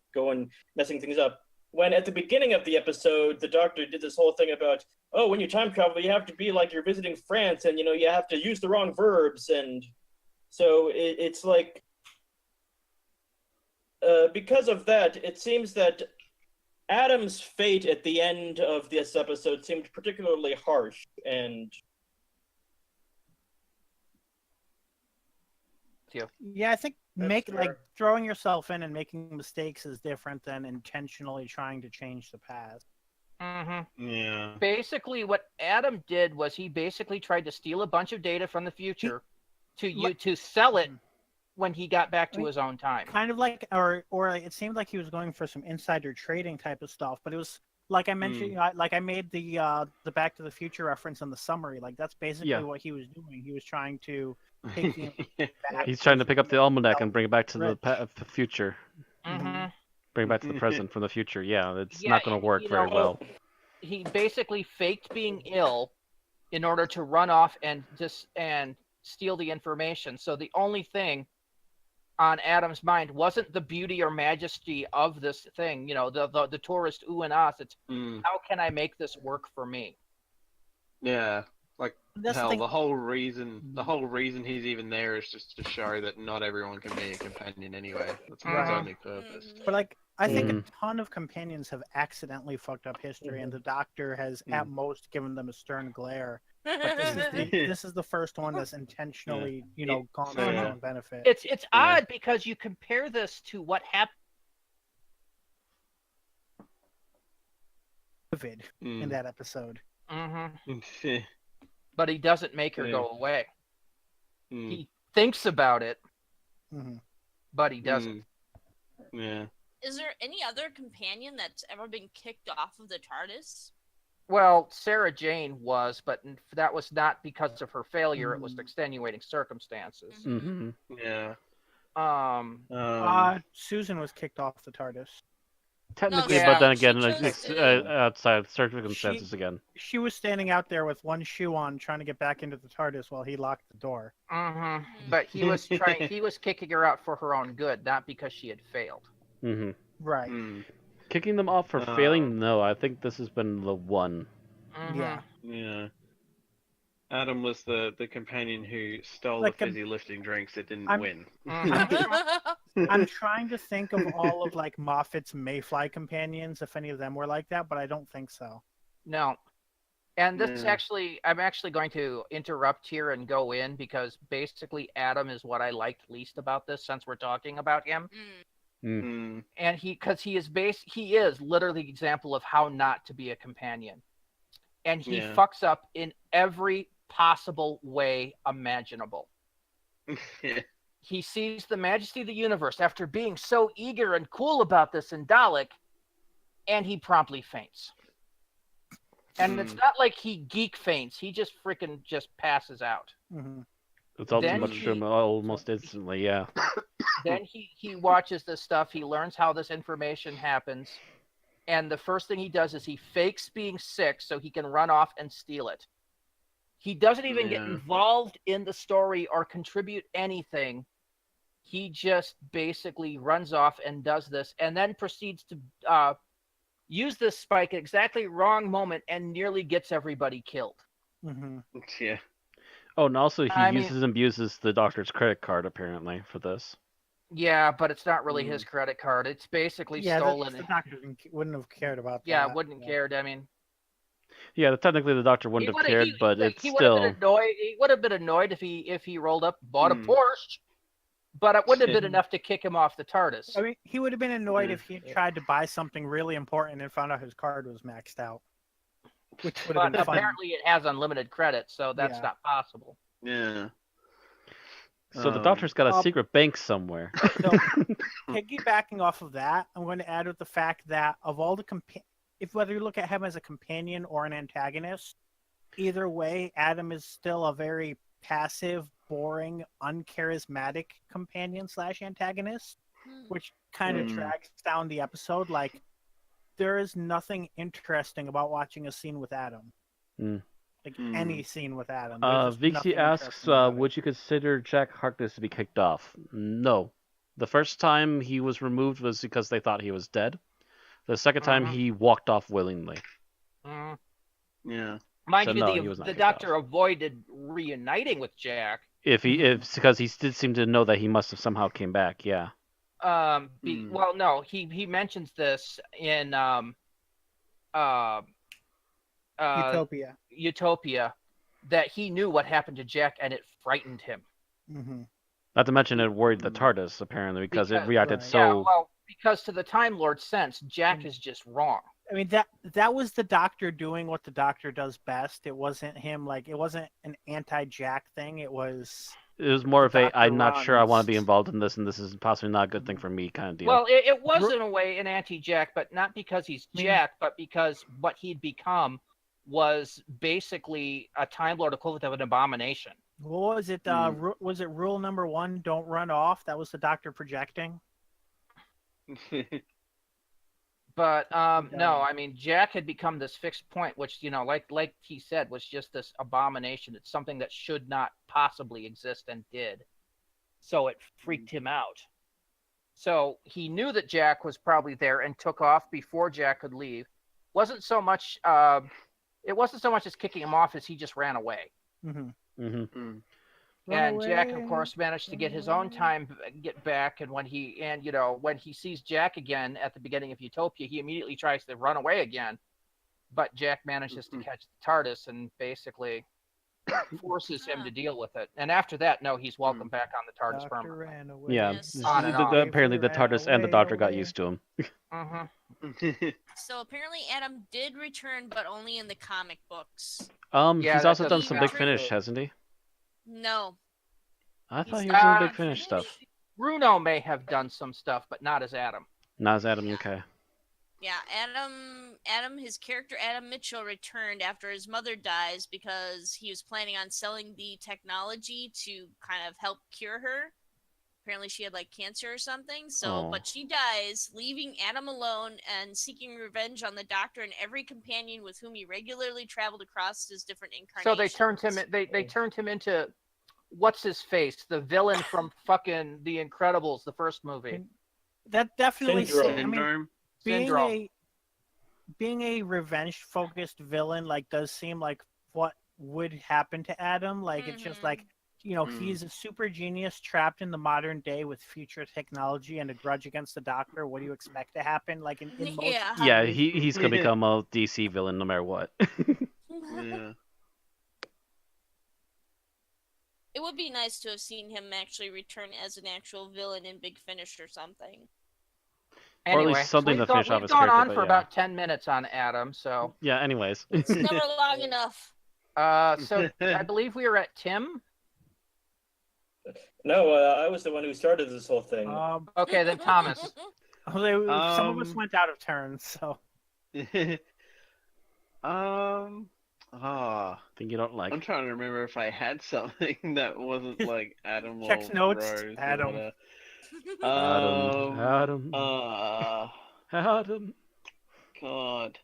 messing things up. When at the beginning of the episode, the Doctor did this whole thing about, oh, when you time travel, you have to be like you're visiting France, and you have to use the wrong verbs, and so it's like. Because of that, it seems that Adam's fate at the end of this episode seemed particularly harsh, and you. Yeah, I think That's like fair. throwing yourself in and making mistakes is different than intentionally trying to change the past. Mm-hmm. Yeah. Basically, what Adam did was he basically tried to steal a bunch of data from the future to sell it when he got back to his own time. Kind of like, or it seemed like he was going for some insider trading type of stuff, but it was like I mentioned, like I made the Back to the Future reference in the summary. Like that's basically what he was doing. He was trying to take the back He's trying to pick up the almanac and himself bring it back to rich. the future. Mm-hmm. Bring it back to the present from the future. Yeah, it's Yeah, not going to work you very know, well. He basically faked being ill in order to run off and steal the information. So the only thing on Adam's mind wasn't the beauty or majesty of this thing, you know, the tourist ooh and ahs. It's how can I make this work for me? Yeah. Like That's the hell, thing. the whole reason he's even there is just to show that not everyone can be a companion anyway. That's his Right. only purpose. But like I think a ton of companions have accidentally fucked up history, and the Doctor has at most given them a stern glare. But this is the first one that's intentionally, you know, gone for his own benefit. It's odd because you compare this to what happened in that episode. Mm-hmm. But he doesn't make her go away. He thinks about it, but he doesn't. Yeah. Is there any other companion that's ever been kicked off of the TARDIS? Well, Sarah Jane was, but that was not because of her failure. It was extenuating circumstances. Mm-hmm. Yeah. Susan was kicked off the TARDIS. Technically, No, but then she again, chose it's to- outside of circumstances again. She was standing out there with one shoe on, trying to get back into the TARDIS while he locked the door. But he was he was kicking her out for her own good, not because she had failed. Mm-hmm. Right. Kicking them off for failing? No, I think this has been the one. Yeah. Yeah. Adam was the companion who stole Like the fizzy lifting drinks that didn't win. I'm trying to think of all of like Moffat's Mayfly companions, if any of them were like that, but I don't think so. No. And this is I'm actually going to interrupt here and go in because basically Adam is what I liked least about this since we're talking about him. And he is literally the example of how not to be a companion. And he fucks up in every possible way imaginable. He sees the majesty of the universe after being so eager and cool about this in Dalek, and he promptly faints. And it's not like he geek faints. He just freaking passes out. It's all too much from almost instantly, yeah. Then he watches this stuff. He learns how this information happens. And the first thing he does is he fakes being sick so he can run off and steal it. He doesn't even get involved in the story or contribute anything. He just basically runs off and does this and then proceeds to use this spike at exactly wrong moment and nearly gets everybody killed. Yeah. Oh, and also he uses and abuses the Doctor's credit card, apparently, for this. Yeah, but it's not really his credit card. It's basically stolen. The Doctor wouldn't have cared about that. Yeah, wouldn't have cared. I mean... Yeah, technically the Doctor wouldn't have cared, but it's still... He would have been annoyed if he rolled up and bought a Porsche, but it wouldn't have been enough to kick him off the TARDIS. I mean, he would have been annoyed if he tried to buy something really important and found out his card was maxed out. Which would have been fun. Apparently it has unlimited credit, so that's not possible. Yeah. So the Doctor's got a secret bank somewhere. So, piggybacking off of that, I'm going to add with the fact that of all the whether you look at him as a companion or an antagonist, either way, Adam is still a very passive, boring, uncharismatic companion / antagonist, which kind of drags down the episode. Like, there is nothing interesting about watching a scene with Adam. Like any scene with Adam. Vixie asks, would you consider Jack Harkness to be kicked off? No. The first time he was removed was because they thought he was dead. The second time he walked off willingly. Yeah. Mind you, the Doctor avoided reuniting with Jack. Because he did seem to know that he must have somehow came back, yeah. Well, no, he mentions this in Utopia, that he knew what happened to Jack and it frightened him. Not to mention it worried the TARDIS apparently because it reacted right. so. Yeah, well, because to the Time Lord's sense, Jack is just wrong. I mean that was the Doctor doing what the Doctor does best. It wasn't him it wasn't an anti-Jack thing. It was more of a Dr. I'm not sure I want to be runs. involved in this, and this is possibly not a good thing for me kind of deal. Well, it was in a way an anti-Jack, but not because he's Jack, but because what he'd become was basically a Time Lord equivalent of an abomination. what was it? Was it rule number 1? Don't run off. That was the Doctor projecting. But no, I mean Jack had become this fixed point, which like he said, was just this abomination. It's something that should not possibly exist and did. So it freaked him out. So he knew that Jack was probably there and took off before Jack could leave. It wasn't so much as kicking him off as he just ran away. Mm-hmm. And Jack, of course, managed to get his own time get back. And when he sees Jack again at the beginning of Utopia, he immediately tries to run away again. But Jack manages to catch the TARDIS and basically forces him to deal with it. And after that, no, he's welcome back on the TARDIS permanently. Yeah, Yes. apparently the TARDIS and the Doctor got used to him. So apparently Adam did return, but only in the comic books. Yeah, He's that also done doesn't some Big matter. Finish, hasn't he? No. I thought he He's was not- doing Big Finish stuff. Bruno may have done some stuff, but not as Adam. Not as Adam, okay. Yeah, his character Adam Mitchell returned after his mother dies because he was planning on selling the technology to kind of help cure her. Apparently she had cancer or something. So, but she dies, leaving Adam alone and seeking revenge on the Doctor and every companion with whom he regularly traveled across his different incarnations. So they turned him into what's his face, the villain from fucking The Incredibles, the first movie. That definitely. Syndrome. Syndrome. Being a revenge-focused villain does seem like what would happen to Adam. It's just he's a super genius trapped in the modern day with future technology and a grudge against the Doctor. What do you expect to happen? In most Yeah, he's gonna become a DC villain no matter what. Yeah. It would be nice to have seen him actually return as an actual villain in Big Finish or something. Or at least Anyway, something to finish off his we've gone character, on but for yeah. about 10 minutes on Adam, so Yeah, anyways. It's never long enough. so I believe we were at Tim. No, I was the one who started this whole thing. Okay, then Thomas. some of us went out of turn, so. Thing you don't like. I'm trying to remember if I had something that wasn't Adam or Checks notes, Rose or Adam. whatever. Adam. Adam. God.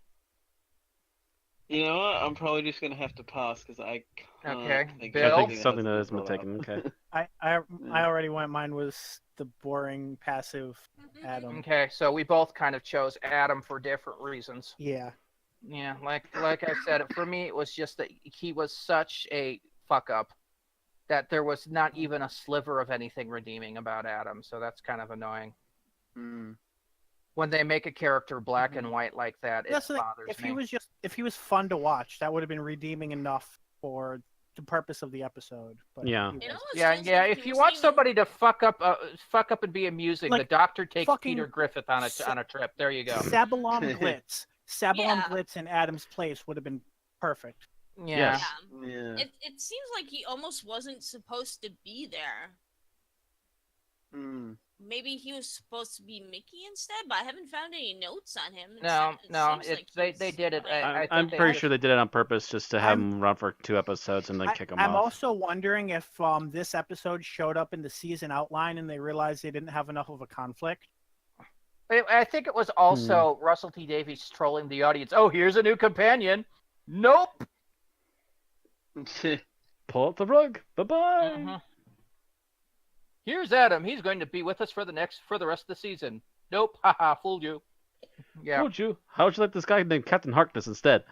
You know what? I'm probably just gonna have to pass because I can't Okay, think Bill? of I think anything something that else has been brought taken. up. Okay. I already went. Mine was the boring passive Adam. Okay, so we both kind of chose Adam for different reasons. Yeah. Yeah, like I said, for me it was just that he was such a fuck up that there was not even a sliver of anything redeeming about Adam, so that's kind of annoying. When they make a character black and white like that, it That's the thing. bothers me. If he was fun to watch, that would have been redeeming enough for the purpose of the episode. But Yeah. he It almost Yeah, feels yeah. like If he you was want even- somebody to fuck up and be amusing, the Like, Doctor takes fucking Peter Griffith on a trip. There you go. Sabalom Glitz. Sabalom Yeah. Glitz in Adam's place would have been perfect. Yeah. Yes. Yeah. It seems like he almost wasn't supposed to be there. Maybe he was supposed to be Mickey instead, but I haven't found any notes on him. No, seems it's like they he's did it. fine. I think I'm they pretty just- sure they did it on purpose just to have I'm- him run for 2 episodes and then kick him I'm off. also wondering if this episode showed up in the season outline and they realized they didn't have enough of a conflict. I think it was also Russell T Davies trolling the audience. Oh, here's a new companion. Nope. Pull out the rug. Bye-bye. Mhm. Here's Adam. He's going to be with us for the rest of the season. Nope. Haha, fooled you. Yeah. Told you. How would you like this guy named Captain Harkness instead?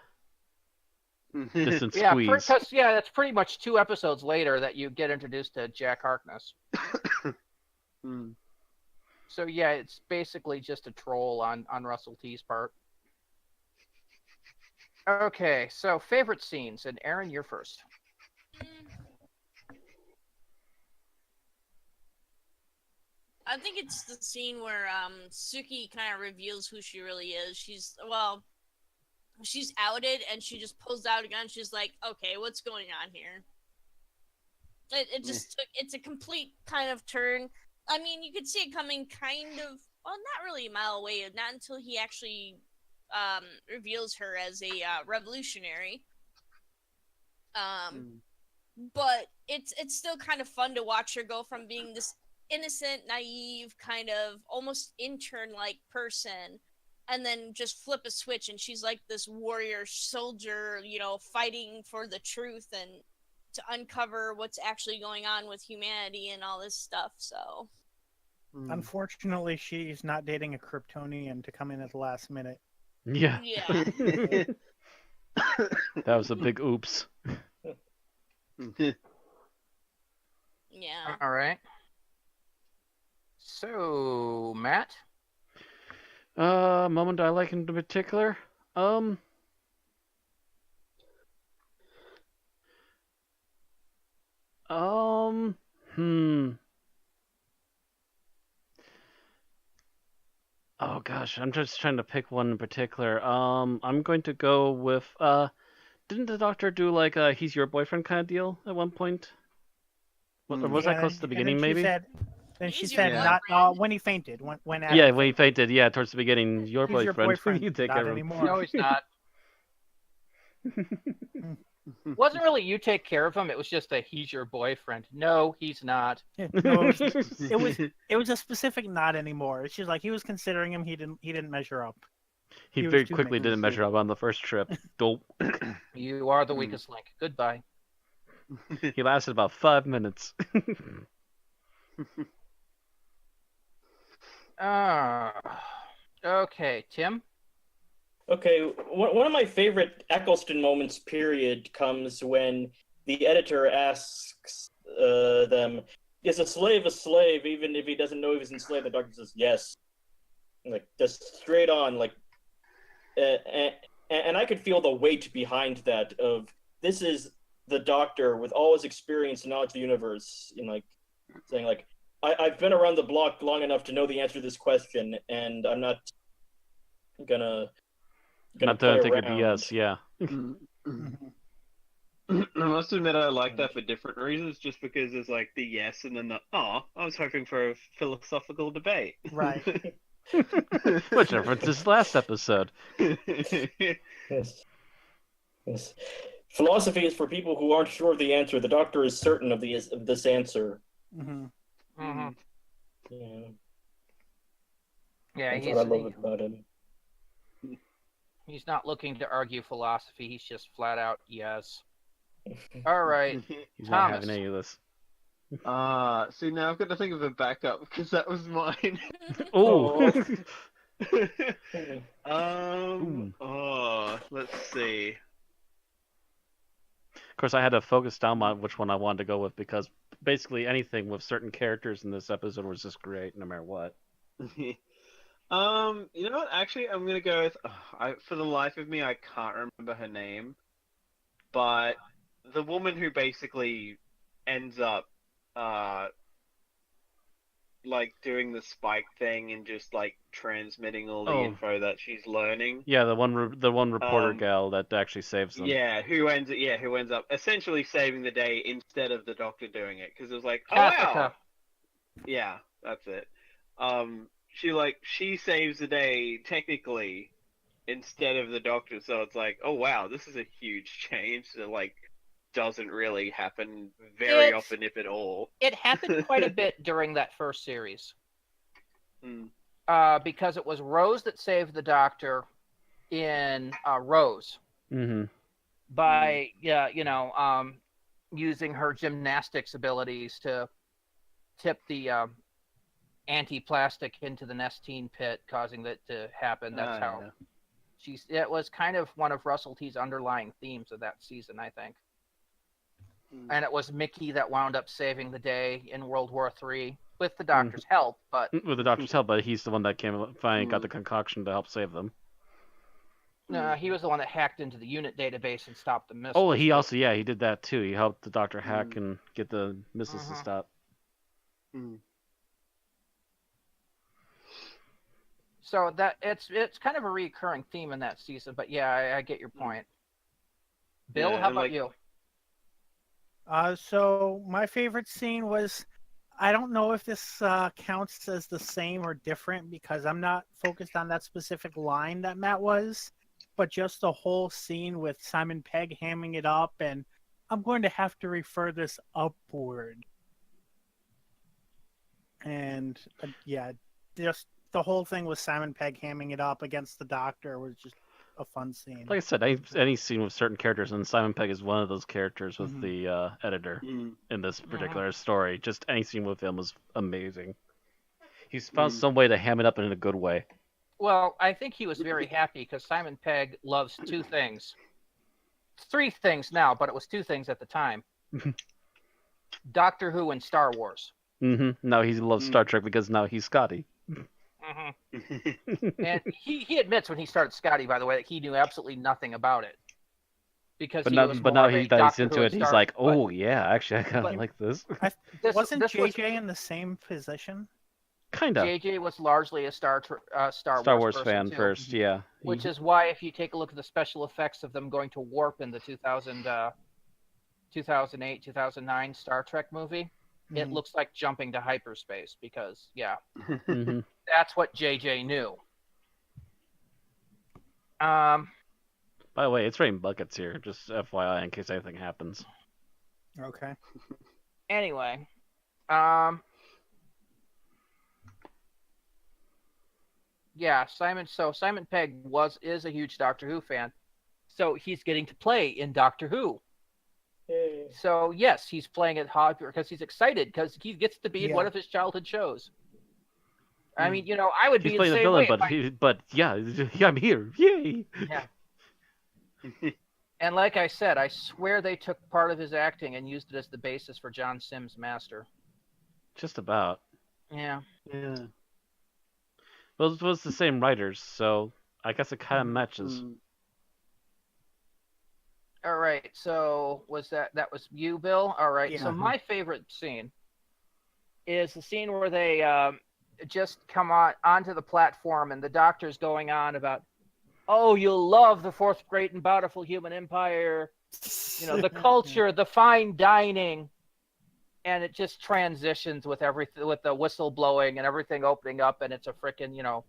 Distant Yeah, squeeze. because that's pretty much 2 episodes later that you get introduced to Jack Harkness. So yeah, it's basically just a troll on Russell T's part. Okay, so favorite scenes, and Aaron, you're first. I think it's the scene where Suki kind of reveals who she really is. She's outed and she just pulls out a gun. She's like, okay, what's going on here? It just took, it's a complete kind of turn. I mean, you could see it coming kind of, well, not really a mile away, not until he actually reveals her as a revolutionary. But it's still kind of fun to watch her go from being this innocent, naive, kind of almost intern-like person, and then just flip a switch and she's like this warrior soldier, fighting for the truth and to uncover what's actually going on with humanity and all this stuff. So unfortunately, she's not dating a Kryptonian to come in at the last minute. Yeah. yeah. That was a big oops. Yeah. All right. So, Matt? Moment I like in particular. Oh gosh, I'm just trying to pick one in particular. I'm going to go with didn't the Doctor do like a he's your boyfriend kind of deal at one point? Or was that close to the beginning, maybe? Then she He's your said, not when he fainted. When Adam Yeah, when he fainted, yeah, towards the beginning, your He's your boyfriend, you take not care of him. anymore. No, he's not. Wasn't really you take care of him. It was just a he's your boyfriend. No, he's not. No, it was a specific not anymore. It's just like he was considering him. He didn't measure up. He was very too quickly didn't measure up on the first trip. Dope. You are the weakest link. Goodbye. He lasted about 5 minutes. Okay, Tim? Okay, one of my favorite Eccleston moments, period, comes when the editor asks them, is a slave even if he doesn't know he was enslaved? The Doctor says, yes. Like, just straight on, like, and I could feel the weight behind that of, this is the Doctor with all his experience and knowledge of the universe, and like, saying like, I've been around the block long enough to know the answer to this question, and I'm not gonna Not play to take a around. BS, yeah. I must admit I like that for different reasons, just because there's like the yes and then the I was hoping for a philosophical debate. Right. Which references last episode. Yes. Yes. Philosophy is for people who aren't sure of the answer. The Doctor is certain of this answer. Mm-hmm. Mm-hmm. Yeah. Yeah, That's what I love about him. he's not looking to argue philosophy. He's just flat out yes. All right, He's not Thomas. having any of this. See, now I've got to think of a backup because that was mine. Oh! Let's see. Of course, I had to focus down on which one I wanted to go with because basically anything with certain characters in this episode was just great, no matter what. You know what? Actually, I'm gonna go with. For the life of me, I can't remember her name, but the woman who basically ends up, like doing the spike thing and just like transmitting all the info that she's learning. Yeah, the one reporter gal that actually saves them. Yeah, who ends up essentially saving the day instead of the Doctor doing it, because it was like, oh Catholica. wow, yeah, that's it. She saves the day technically instead of the Doctor, so it's like, oh wow, this is a huge change that like doesn't really happen very often, if at all. It happened quite a bit during that first series. Because it was Rose that saved the Doctor in Rose. Mm-hmm. By using her gymnastics abilities to tip the anti-plastic into the Nestine pit, causing that to happen. That's how it was kind of one of Russell T's underlying themes of that season, I think. And it was Mickey that wound up saving the day in World War III with the Doctor's help, but with the Doctor's help, but he's the one that finally got the concoction to help save them. he was the one that hacked into the unit database and stopped the missiles. Oh, he also, he did that too. He helped the Doctor hack and get the missiles to stop. So that it's kind of a recurring theme in that season. But yeah, I get your point. Bill, Yeah, how and, about like- you? So my favorite scene was, I don't know if this counts as the same or different because I'm not focused on that specific line that Matt was, but just the whole scene with Simon Pegg hamming it up, and I'm going to have to refer this upward. And yeah, just the whole thing with Simon Pegg hamming it up against the Doctor was just a fun scene. Like I said, any scene with certain characters, and Simon Pegg is one of those characters with Mhm. the editor Mm. in this Mm-hmm. particular story. Just any scene with him was amazing. He's found Mm. some way to ham it up in a good way. Well, I think he was very happy because Simon Pegg loves two things. Three things now, but it was two things at the time. Doctor Who and Star Wars. Now he loves Star Trek because now he's Scotty. And he admits when he started Scotty, by the way, that he knew absolutely nothing about it. Because But he now, was but more now of a he dives Doctor into Who it. and He's Star- like, but oh yeah, actually I kind but- of like this. Wasn't this was- JJ in the same position? Kind of. JJ was largely a Star Star Wars person fan too, first, yeah. which is why if you take a look at the special effects of them going to warp in the 2008, 2009 Star Trek movie, it Mhm. looks like jumping to hyperspace because, yeah, Mhm. that's what JJ knew. Um, By the way, it's raining buckets here, just FYI in case anything happens. Okay. anyway, yeah, Simon Pegg is a huge Doctor Who fan, so he's getting to play in Doctor Who. Yay. So yes, he's playing it hard because he's excited because he gets to be in Yeah. one of his childhood shows. I mean, I would He's be the playing the same villain, way. but yeah, I'm here. Yay! Yeah. And like I said, I swear they took part of his acting and used it as the basis for John Sims' Master. Just about. Yeah. Yeah. Well, it was the same writers, so I guess it kind of matches. Mm. All right. So that was you, Bill? All right. Yeah. So my favorite scene is the scene where they just come onto the platform and the Doctor's going on about, oh, you'll love the fourth great and bountiful human empire, the culture, the fine dining, and it just transitions with everything, with the whistle blowing and everything opening up, and it's a freaking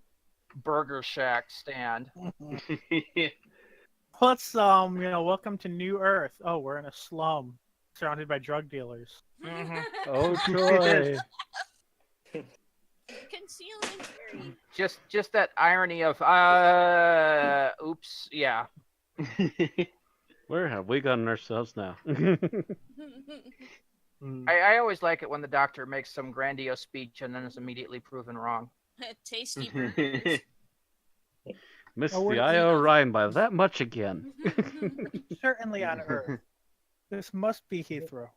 Burger Shack stand. Plus, welcome to New Earth. Oh, we're in a slum, surrounded by drug dealers. Mhm. Oh, joy! Concealing carry. Just that irony of oops, yeah. Where have we gotten ourselves now? I always like it when the Doctor makes some grandiose speech and then is immediately proven wrong. Tasty burgers. Missed Oh, we're- the Eye of Orion by that much again. Certainly on Earth. This must be Heathrow.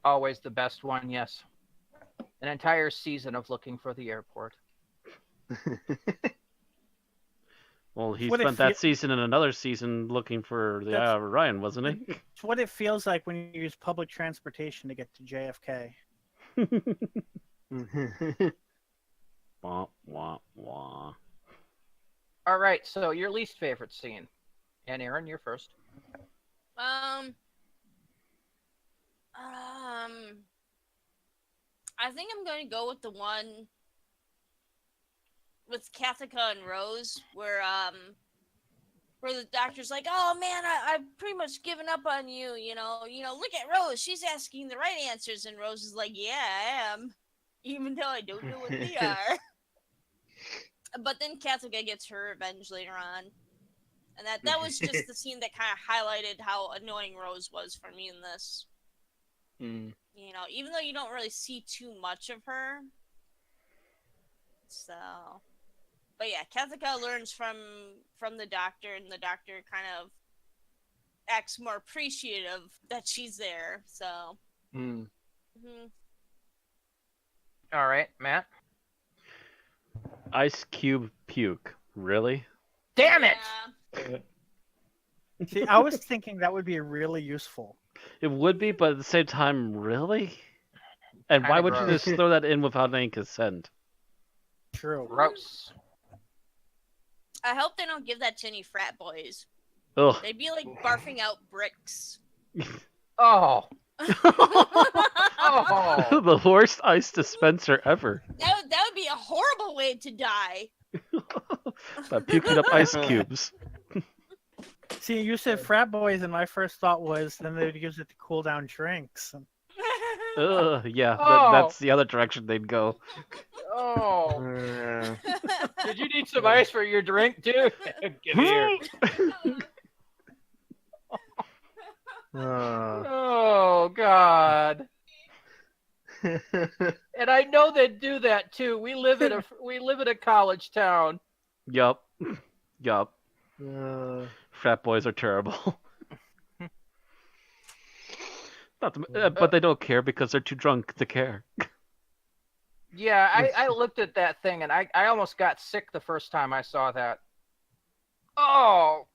Always the best one, yes. An entire season of looking for the airport. Well, he What spent if that you- season and another season looking for the Eye That's- of Orion, wasn't he? It's what it feels like when you use public transportation to get to JFK. Wah, wah, wah. All right, so your least favorite scene. And Aaron, you're first. I think I'm going to go with the one with Kathica and Rose, where the Doctor's like, "Oh man, I've pretty much given up on you. Look at Rose. She's asking the right answers," and Rose is like, "Yeah, I am, even though I don't know what they are." But then Kathica gets her revenge later on, and that was just the scene that kind of highlighted how annoying Rose was for me in this. Mm. Even though you don't really see too much of her. So, but yeah, Kathica learns from the Doctor, and the Doctor kind of acts more appreciative that she's there. So, Mm. All right, Matt. Ice Cube puke. Really? Damn it! yeah. See, I was thinking that would be really useful. It would be, but at the same time, really? And why Kinda would you gross. just throw that in without any consent? True. Gross. I hope they don't give that to any frat boys. Ugh. They'd be like barfing out bricks. Oh. Oh. The worst ice dispenser ever. That would be a horrible way to die. By puking up ice cubes. See, you said frat boys, and my first thought was then they would use it to cool down drinks. Ugh, yeah, Oh. that's the other direction they'd go. Oh. Yeah. Did you need some ice for your drink, dude? Get here. Oh God. And I know they do that too. We live in a college town. Yup. Yup. Frat boys are terrible. But they don't care because they're too drunk to care. Yeah, I looked at that thing and I almost got sick the first time I saw that. Oh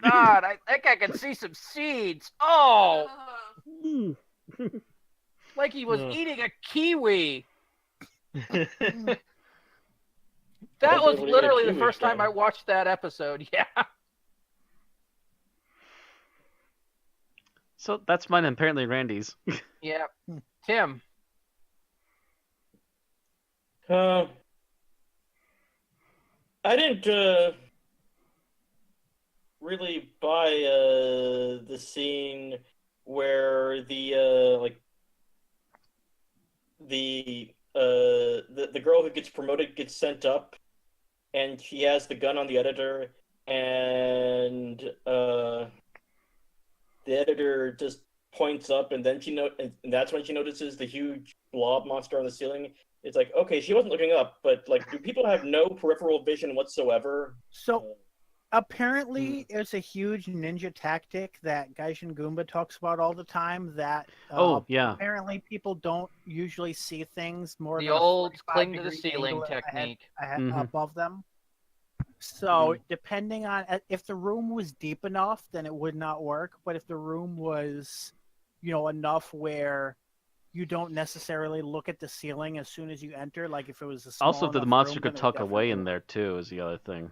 God, I think I can see some seeds. Oh, like he was eating a kiwi. That was literally the first time I watched that episode. Yeah. So that's mine and apparently Randy's. Yeah. Tim. I didn't really buy the scene where the girl who gets promoted gets sent up, and she has the gun on the editor, and the editor just points up, and then and that's when she notices the huge blob monster on the ceiling. It's like, okay, she wasn't looking up, but like, do people have no peripheral vision whatsoever? So apparently, it's a huge ninja tactic that Gaijin Goomba talks about all the time. That apparently people don't usually see things more The than old 45 cling to the degree ceiling angle technique. above them. So depending on if the room was deep enough, then it would not work. But if the room was, enough where you don't necessarily look at the ceiling as soon as you enter, like if it was a small Also, the enough monster room, could then it tuck would away definitely in there too. Is the other thing.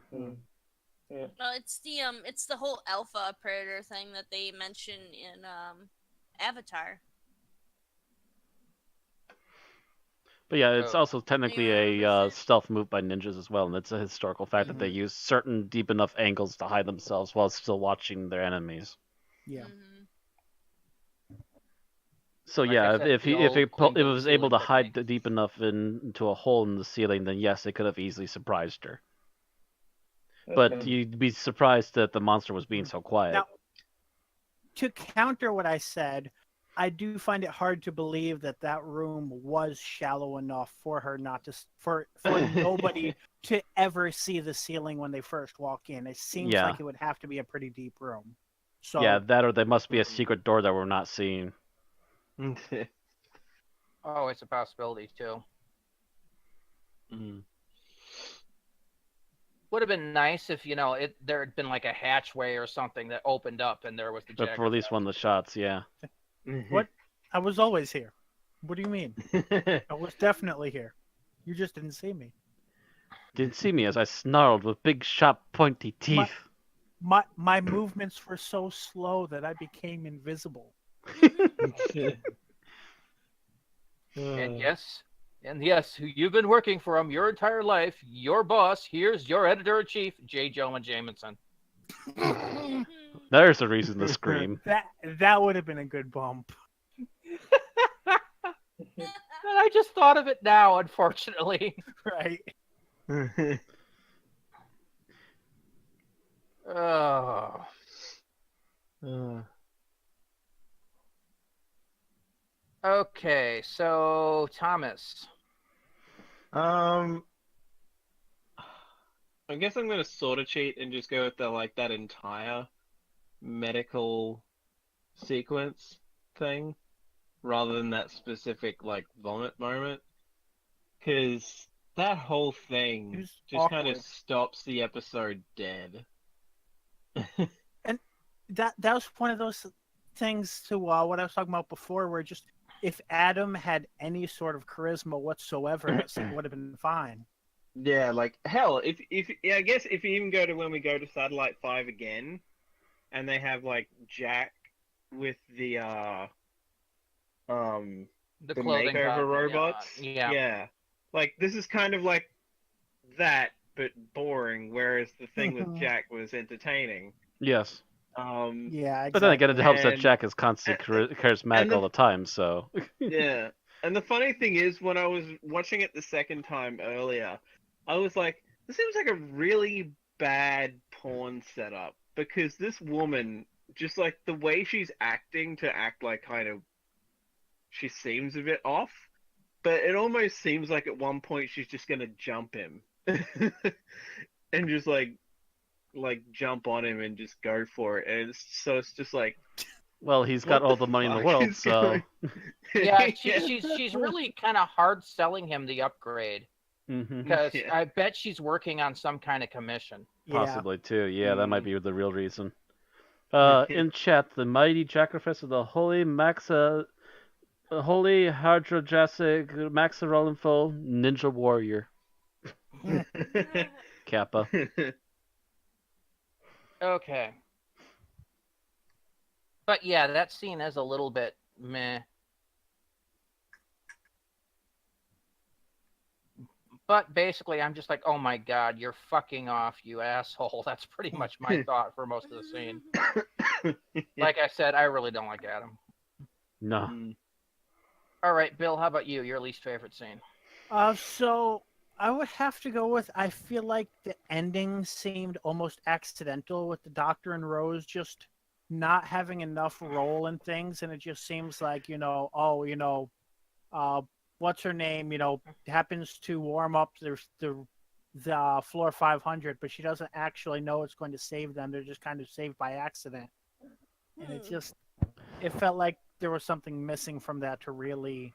Yeah. No, it's the whole alpha predator thing that they mention in Avatar. But yeah, it's also technically a 100%. stealth move by ninjas as well, and it's a historical fact that they use certain deep enough angles to hide themselves while still watching their enemies. Yeah. So Like yeah, I said, if the it old was able to ceiling hide technique. deep enough into a hole in the ceiling, then yes, it could have easily surprised her. But Okay. you'd be surprised that the monster was being so quiet. Now, to counter what I said, I do find it hard to believe that that room was shallow enough for her not to for nobody to ever see the ceiling when they first walk in. It seems like it would have to be a pretty deep room. So Yeah, that or there must be a secret door that we're not seeing. Oh, it's a possibility too. Would have been nice if there had been like a hatchway or something that opened up and there was the. But for at least one of the shots, yeah. What? I was always here. What do you mean? I was definitely here. You just didn't see me. Didn't see me as I snarled with big, sharp, pointy teeth. My movements were so slow that I became invisible. And yes, who you've been working for him your entire life, your boss, here's your editor-in-chief, J. Jonah Jameson. There's a reason to scream. That would have been a good bump. And I just thought of it now, unfortunately. Right. Oh. Okay, so Thomas. I guess I'm gonna sort of cheat and just go with that entire medical sequence thing, rather than that specific vomit moment, because that whole thing just kind of awkward. stops the episode dead. And that was one of those things to what I was talking about before, where just if Adam had any sort of charisma whatsoever, it would have been fine. Yeah, like hell, if yeah, I guess if you even go to when we go to Satellite 5 again, and they have like Jack with the The the clothing makeover gun, robots. yeah. Like this is kind of like that, but boring. Whereas the thing with Jack was entertaining. Yes. Yeah, But then again, it exactly. helps that And- Jack is constantly charismatic the- all the time, so. Yeah. And the funny thing is, when I was watching it the second time earlier, I was like, this seems like a really bad porn setup. Because this woman, just like the way she's acting to act like kind of, she seems a bit off. But it almost seems like at one point she's just gonna jump him. And just like jump on him and just go for it. And it's just like, Well, he's what got all the money in the fuck world, is so. going- Yeah, she's really kind of hard selling him the upgrade Hmm. because Yeah. I bet she's working on some kind of commission. Yeah. Possibly, too. Yeah, that might Mm. be the real reason. In chat, the mighty Jackrafists of the Holy Hydrojasic Maxarolinfo Ninja Warrior. Kappa. Okay. But yeah, that scene is a little bit meh. But basically, I'm just like, oh my god, you're fucking off, you asshole. That's pretty much my thought for most of the scene. Like I said, I really don't like Adam. No. Mm. All right, Bill, how about you? Your least favorite scene? So I would have to go with, I feel like the ending seemed almost accidental with the Doctor and Rose just not having enough role in things, and it just seems like, what's her name, happens to warm up the floor 500, but she doesn't actually know it's going to save them. They're just kind of saved by accident. And it felt like there was something missing from that to really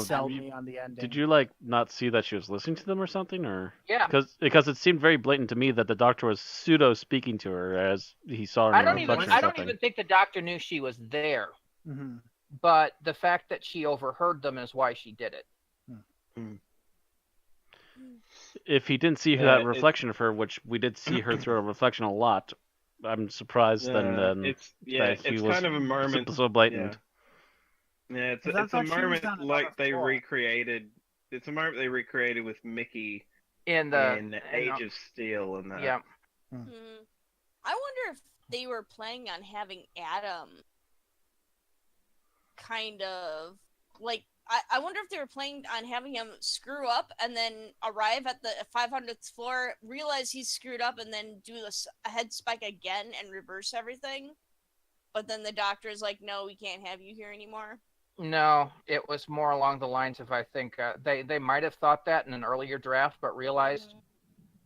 sell me on the ending. Did you not see that she was listening to them or something, or? Yeah. Because it seemed very blatant to me that the Doctor was pseudo speaking to her as he saw her in the reflection. I don't even think the Doctor knew she was there. Mm-hmm. But the fact that she overheard them is why she did it. If he didn't see that reflection of her, which we did see her through a reflection a lot, I'm surprised then it's that he was kind of a moment so blatant. Yeah, it's I a thought she was moment on like another they floor. recreated. It's a moment they recreated with Mickey In Age of Steel and that. Yeah. I wonder if they were planning on having Adam kind of like. I wonder if they were planning on having him screw up and then arrive at the 500th floor, realize he's screwed up, and then do a head spike again and reverse everything. But then the Doctor is like, no, we can't have you here anymore. No, it was more along the lines of, I think they might have thought that in an earlier draft, but realized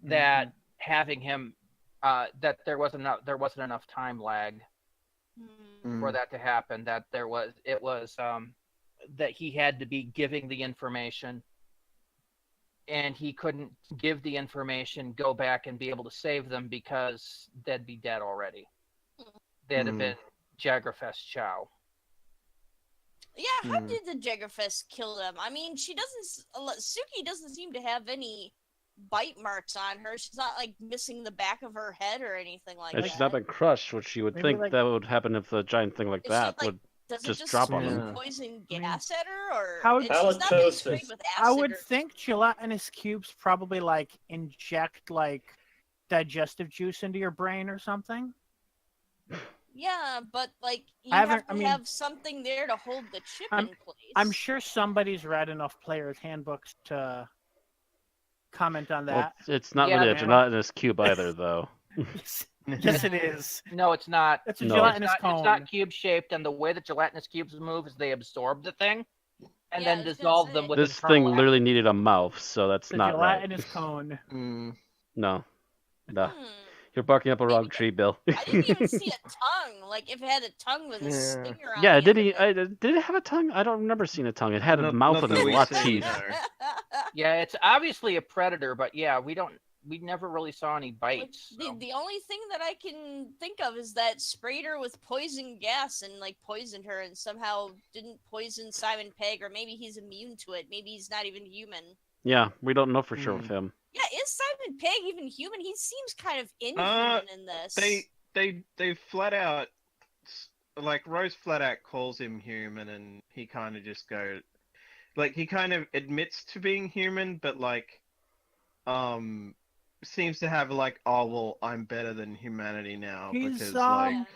that having him that there wasn't enough time lag for that to happen. That that he had to be giving the information, and he couldn't give the information, go back and be able to save them because they'd be dead already. They'd have been Jaggerfest Chow. Yeah, how did the Jaggerfest kill them? I mean, Suki doesn't seem to have any bite marks on her. She's not like missing the back of her head or anything like that. She's not been crushed, which you would think that would happen if a giant thing like It's that just, would does it just drop on spew them. poison gas at her, or How would- she's not been Halitosis. sprayed with I acid? would or... think gelatinous cubes probably inject digestive juice into your brain or something. Yeah, but you I haven't- have to have something there to hold the chip in place. I'm sure somebody's read enough players' handbooks to comment on Well, that. it's not Yeah, really a man. gelatinous cube either, though. Yes, it is. No, it's not. It's a No. gelatinous It's cone. not cube shaped, and the way that gelatinous cubes move is they absorb the thing and Yeah, I then was gonna dissolve say. them with This internal thing literally needed a mouth, so that's It's a not right. gelatinous cone. No. No. Hmm. You're barking up a wrong tree, Bill. I didn't even see a tongue. Like if it had a tongue with a stinger on Yeah, the did end of it have a tongue? I don't remember seeing a tongue. It had a Not- mouth not and that a we lot of see, teeth. no. Yeah, it's obviously a predator, but yeah, we never really saw any Like, bites. so. the only thing that I can think of is that sprayed her with poison gas and poisoned her and somehow didn't poison Simon Pegg, or maybe he's immune to it. Maybe he's not even human. Yeah, we don't know for sure with him. Yeah, is Simon Pegg even human? He seems kind of inhuman in this. They flat out, like Rose flat out calls him human, and he kind of just go, like he kind of admits to being human, but like, seems to have like, oh well, I'm better than humanity now He's, because like.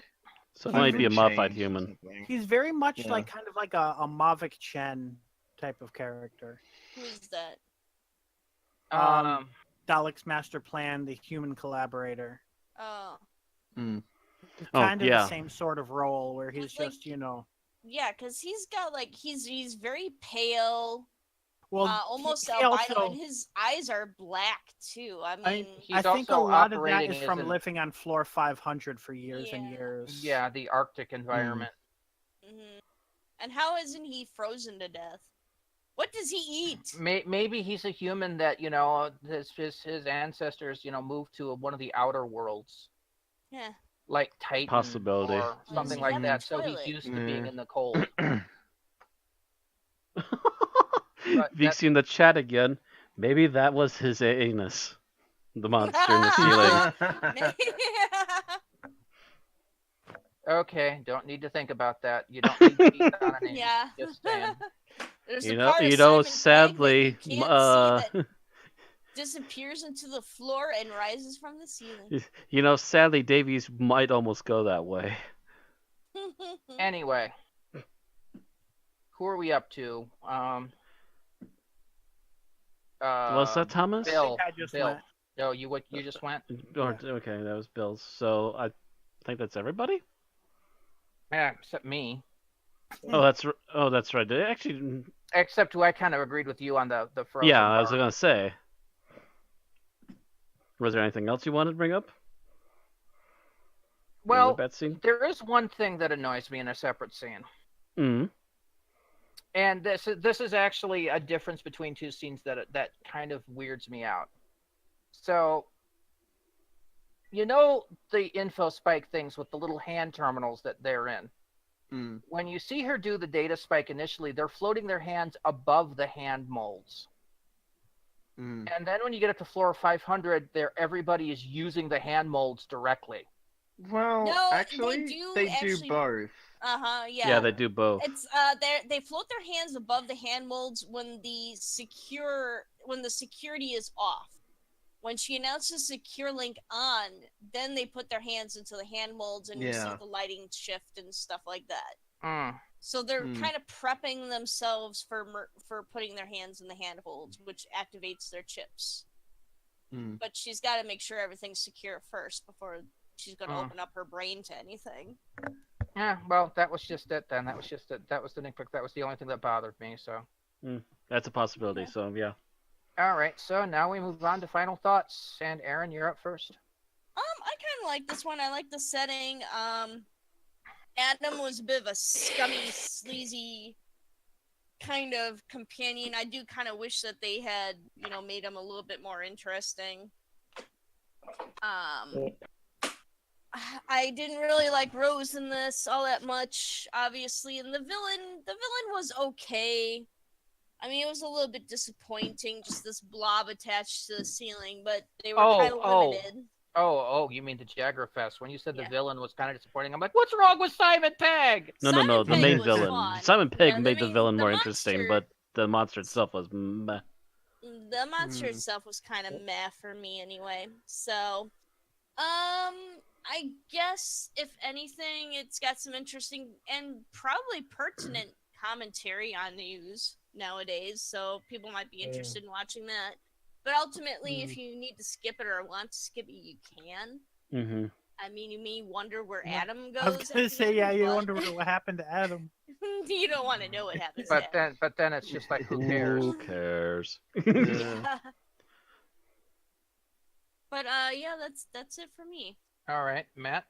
So it I've might be a been modified changed or human. something. He's very much Yeah. like kind of like a Mavic Chen type of character. Who is that? Dalek's master plan, the human collaborator. Oh. Mm. Kind of yeah. the same sort of role where he's Like- just, you know. Yeah, because he's got like he's very pale, Well, almost he albino, also, and his eyes are black too. I I mean, He's think a also lot of that operating is as from an- living on floor 500 for years and Yeah. years. Yeah, the Arctic environment. mhm. And how isn't he frozen to death? What does he eat? Maybe he's a human that his ancestors moved to one of the outer worlds, Yeah. like Titan Possibility. or something he like have a that. So he's toilet? used to being Yeah. in the cold. Vixie in the chat again. Maybe that was his anus. The monster in the ceiling. Okay, don't need to think about that. You don't need to eat on an anus. Yeah. Just saying. There's You a know, part of you know. Simon Pegg that Sadly, you can't see that disappears into the floor and rises from the ceiling. you know, sadly, Davies might almost go that way. Anyway, who are we up to? Was that Thomas? Bill. I just Bill. went. No, you just went. Okay, that was Bill's. So I think that's everybody. Yeah, except me. Oh, that's right. They actually, Except who I kind of agreed with you on the frozen. yeah, I was part. gonna say. Was there anything else you wanted to bring up? Well, Another Betsy? there is one thing that annoys me in a separate scene, Hmm. and this is actually a difference between two scenes that kind of weirds me out. So, the info spike things with the little hand terminals that they're in. Mm. When you see her do the data spike initially, they're floating their hands above the hand molds. Mm. And then when you get up to floor 500, everybody is using the hand molds directly. Well, No, actually, they do actually- both. Yeah. Yeah, they do both. It's they float their hands above the hand molds when the security is off. When she announces secure link on, then they put their hands into the hand molds and you see Yeah. the lighting shift and stuff like that. Mm. So they're Hmm. kind of prepping themselves for putting their hands in the hand holds, which activates their chips. Mm. But she's got to make sure everything's secure first before she's going to Hmm. open up her brain to anything. Yeah, well, that was just it then. That was just it. That was the nitpick. That was the only thing that bothered me. So, That's a possibility. So yeah. all right. So now we move on to final thoughts. And Aaron, you're up first. I kind of like this one. I like the setting. Adam was a bit of a scummy, sleazy kind of companion. I do kind of wish that they had, made him a little bit more interesting. I didn't really like Rose in this all that much, obviously, and the villain was okay. I mean, it was a little bit disappointing, just this blob attached to the ceiling, but they were kind of limited. Oh, you mean the Jaggerfest. When you said the Yeah. villain was kind of disappointing, I'm like, what's wrong with Simon Pegg? No, Simon the Pegg main was villain. fun. Simon Pegg Yeah, made the villain the more interesting, monster- but the monster itself was meh. The monster Hmm. itself was kind of meh for me anyway. So, I guess if anything, it's got some interesting and probably pertinent commentary on news nowadays. So people might be interested in watching that. But ultimately, if you need to skip it or want to skip it, you can. Mm-hmm. I mean, you may wonder where Adam goes. I was at gonna the say, end, yeah, you but wonder what happened to Adam. you don't want to know what happens. But to then it's just like, who cares? Who cares? Adam. But yeah, that's it for me. All right, Matt.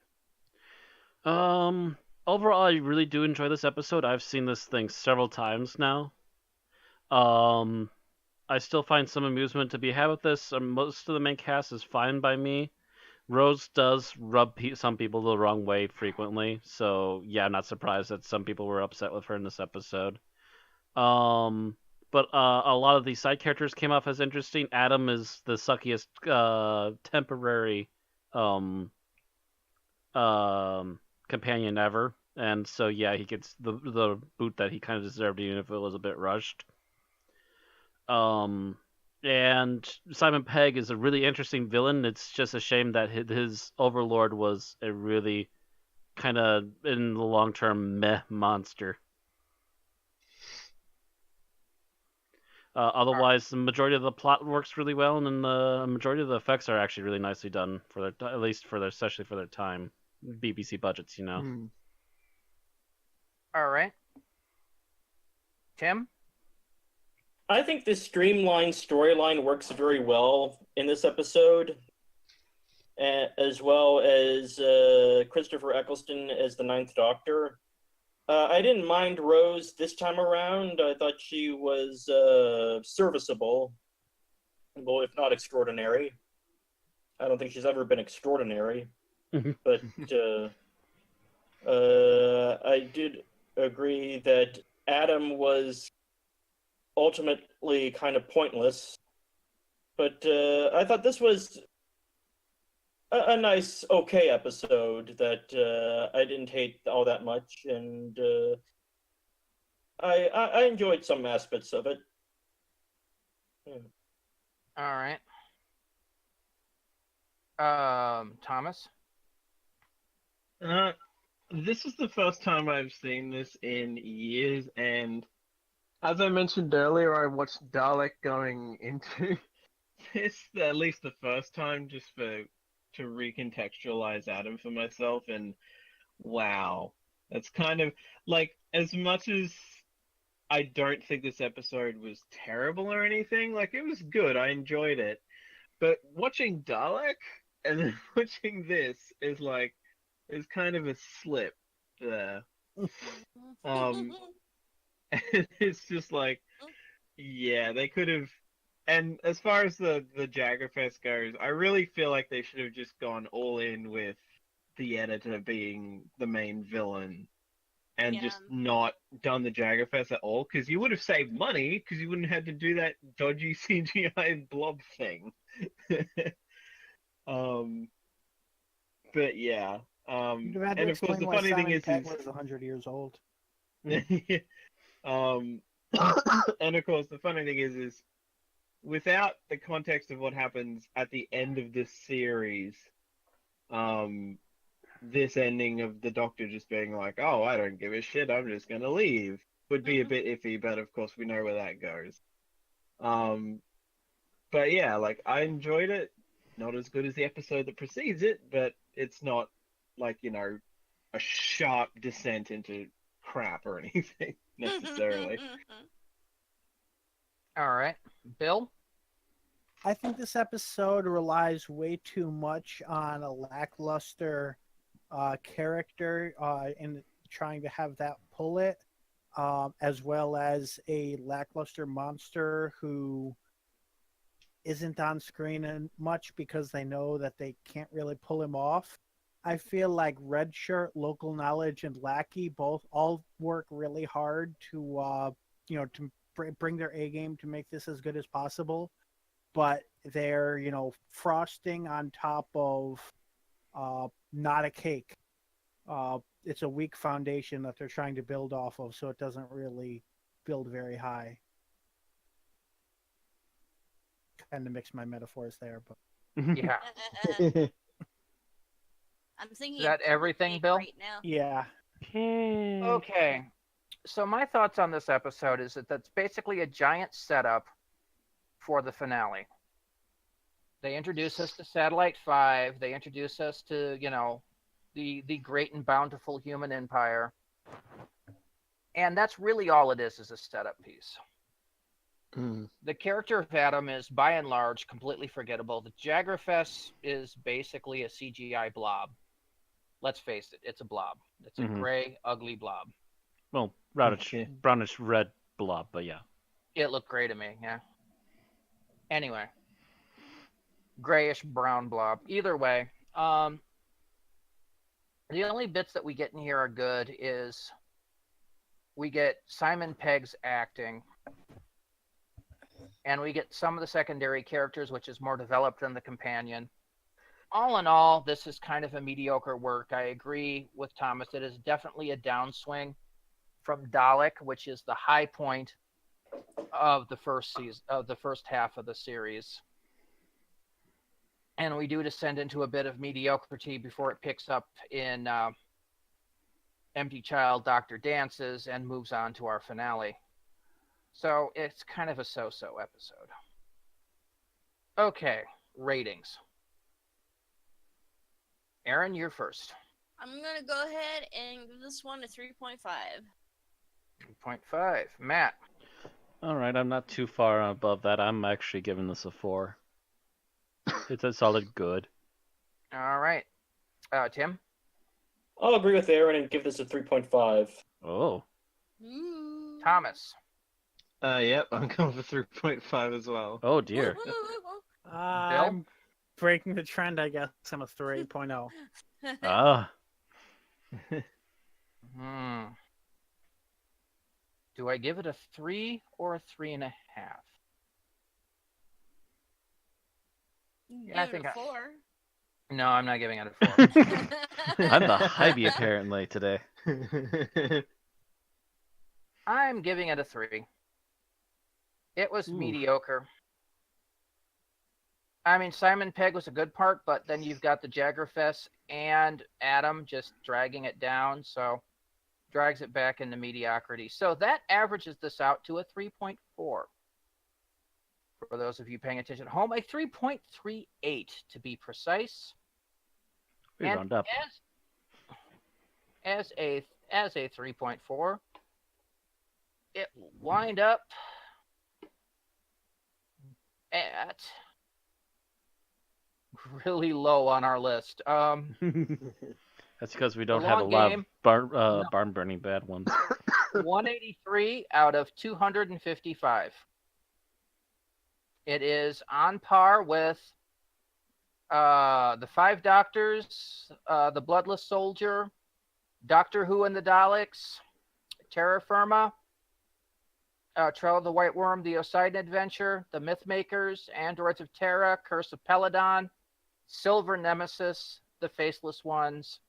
Overall, I really do enjoy this episode. I've seen this thing several times now. I still find some amusement to be had with this. Most of the main cast is fine by me. Rose does rub some people the wrong way frequently, so yeah, I'm not surprised that some people were upset with her in this episode. But a lot of these side characters came off as interesting. Adam is the suckiest temporary um, companion ever, and so yeah, he gets the boot that he kind of deserved, even if it was a bit rushed. Um, and Simon Pegg is a really interesting villain. It's just a shame that his overlord was a really kind of in the long term meh monster. Otherwise, the majority of the plot works really well, and then the majority of the effects are actually really nicely done for their, at least for their, especially for their time. BBC budgets, you know. All right. Tim? I think this streamlined storyline works very well in this episode, as well as Christopher Eccleston as the Ninth Doctor. I didn't mind Rose this time around. I thought she was serviceable, well, if not extraordinary. I don't think she's ever been extraordinary, but I did agree that Adam was ultimately kind of pointless. But I thought this was a nice, okay episode that I didn't hate all that much, and I enjoyed some aspects of it. All right. Thomas? This is the first time I've seen this in years, and as I mentioned earlier, I watched Dalek going into this at least the first time just to recontextualize Adam for myself, and wow, that's kind of like, as much as I don't think this episode was terrible or anything, like it was good, I enjoyed it, but watching Dalek and then watching this is like, is kind of a slip there. It's just like, yeah, they could have. And as far as the Jaggerfest goes, I really feel like they should have just gone all in with the editor being the main villain, and just not done the Jaggerfest at all, because you would have saved money, because you wouldn't have had to do that dodgy CGI blob thing. But yeah. You'd have had to And of course, explain the why funny thing Simon is, Pegg was 100 years old. and of course, the funny thing is without the context of what happens at the end of this series, this ending of the Doctor just being like, "Oh, I don't give a shit, I'm just gonna leave," would be a bit iffy. But of course, we know where that goes. But yeah, like, I enjoyed it. Not as good as the episode that precedes it, but it's not like, you know, a sharp descent into crap or anything necessarily. All right. Bill? I think this episode relies way too much on a lackluster character in trying to have that pull it, as well as a lackluster monster who isn't on screen much because they know that they can't really pull him off. I feel like Red Shirt, Local Knowledge, and Lackey both all work really hard to to bring their A game to make this as good as possible. But they're, frosting on top of not a cake. It's a weak foundation that they're trying to build off of, so it doesn't really build very high. Kind of mix my metaphors there, but Yeah. I'm thinking Is that everything, Bill? right now. yeah. Okay. So my thoughts on this episode is that that's basically a giant setup for the finale. They introduce us to Satellite 5. They introduce us to, the great and bountiful human empire. And that's really all it is a setup piece. The character of Adam is, by and large, completely forgettable. The Jaggerfest is basically a CGI blob. Let's face it, it's a blob. It's a gray, ugly blob. Well, brownish red blob, but yeah. It looked gray to me, yeah. Anyway. Grayish brown blob. Either way, the only bits that we get in here are good is we get Simon Pegg's acting, and we get some of the secondary characters, which is more developed than the companion. All in all, this is kind of a mediocre work. I agree with Thomas. It is definitely a downswing from Dalek, which is the high point of the first season, of the first half of the series. And we do descend into a bit of mediocrity before it picks up in Empty Child, Doctor Dances, and moves on to our finale. So it's kind of a so-so episode. Okay, ratings. Aaron, you're first. I'm gonna go ahead and give this one a 3.5. 3.5. Matt. All right, I'm not too far above that. I'm actually giving this a 4. It's a solid good. All right. Tim. I'll agree with Aaron and give this a 3.5. Oh. Ooh. Thomas. Yep, I'm going for 3.5 as well. Oh dear. I'm breaking the trend, I guess. I'm a 3.0. Ah. Do I give it a 3 or a 3.5? I think a 4. No, I'm not giving it a 4. I'm the Hybe apparently today. I'm giving it a 3. It was mediocre. I mean, Simon Pegg was a good part, but then you've got the Jaggerfest and Adam just dragging it down, so drags it back into mediocrity. So that averages this out to a 3.4. For those of you paying attention at home, a 3.38 to be precise. We round up. As a 3.4, it will wind up at really low on our list. That's because we don't The have a long lot game. of barn burning bad ones. 183 out of 255. It is on par with The Five Doctors, The Bloodless Soldier, Doctor Who and the Daleks, Terra Firma, Trail of the White Worm, The Poseidon Adventure, The Mythmakers, Androids of Terra, Curse of Peladon, Silver Nemesis, The Faceless Ones,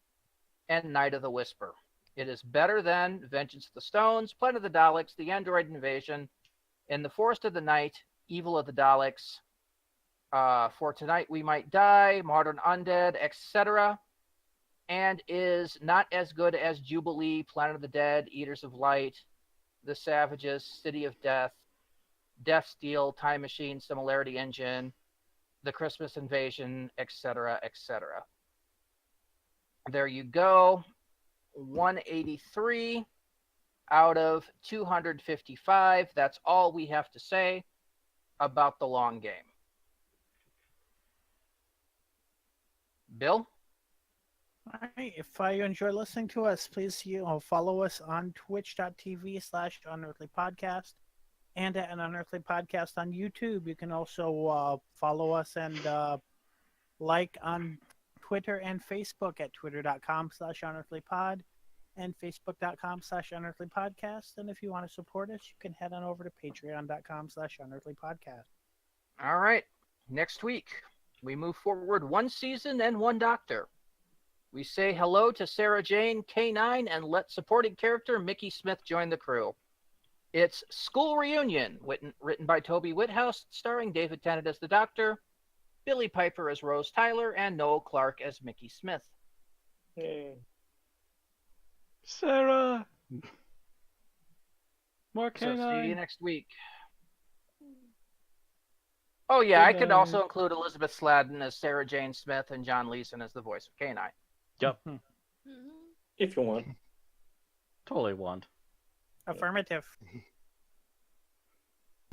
and Night of the Whisper. It is better than Vengeance of the Stones, Planet of the Daleks, The Android Invasion, In the Forest of the Night, Evil of the Daleks, For Tonight We Might Die, Modern Undead, etc., and is not as good as Jubilee, Planet of the Dead, Eaters of Light, The Savages, City of Death, Death Steel, Time Machine, Similarity Engine, The Christmas Invasion, etc., etc. There you go. 183 out of 255. That's all we have to say about the long game. Bill? All right. If you enjoy listening to us, please follow us on twitch.tv/Unearthly Podcast and at an Unearthly Podcast on YouTube. You can also follow us and like on Twitter and Facebook at twitter.com/unearthlypod and facebook.com/unearthlypodcast. And if you want to support us, you can head on over to patreon.com/unearthlypodcast. All right. Next week, we move forward one season and one doctor. We say hello to Sarah Jane, K9, and let supporting character Mickey Smith join the crew. It's School Reunion, written by Toby Whithouse, starring David Tennant as the Doctor, Billy Piper as Rose Tyler, and Noel Clarke as Mickey Smith. Hey. Sarah! More So see you K9. next week. Oh yeah, I could K9. also include Elizabeth Sladen as Sarah Jane Smith and John Leeson as the voice of K9. Yep. If you want. Totally want. Affirmative.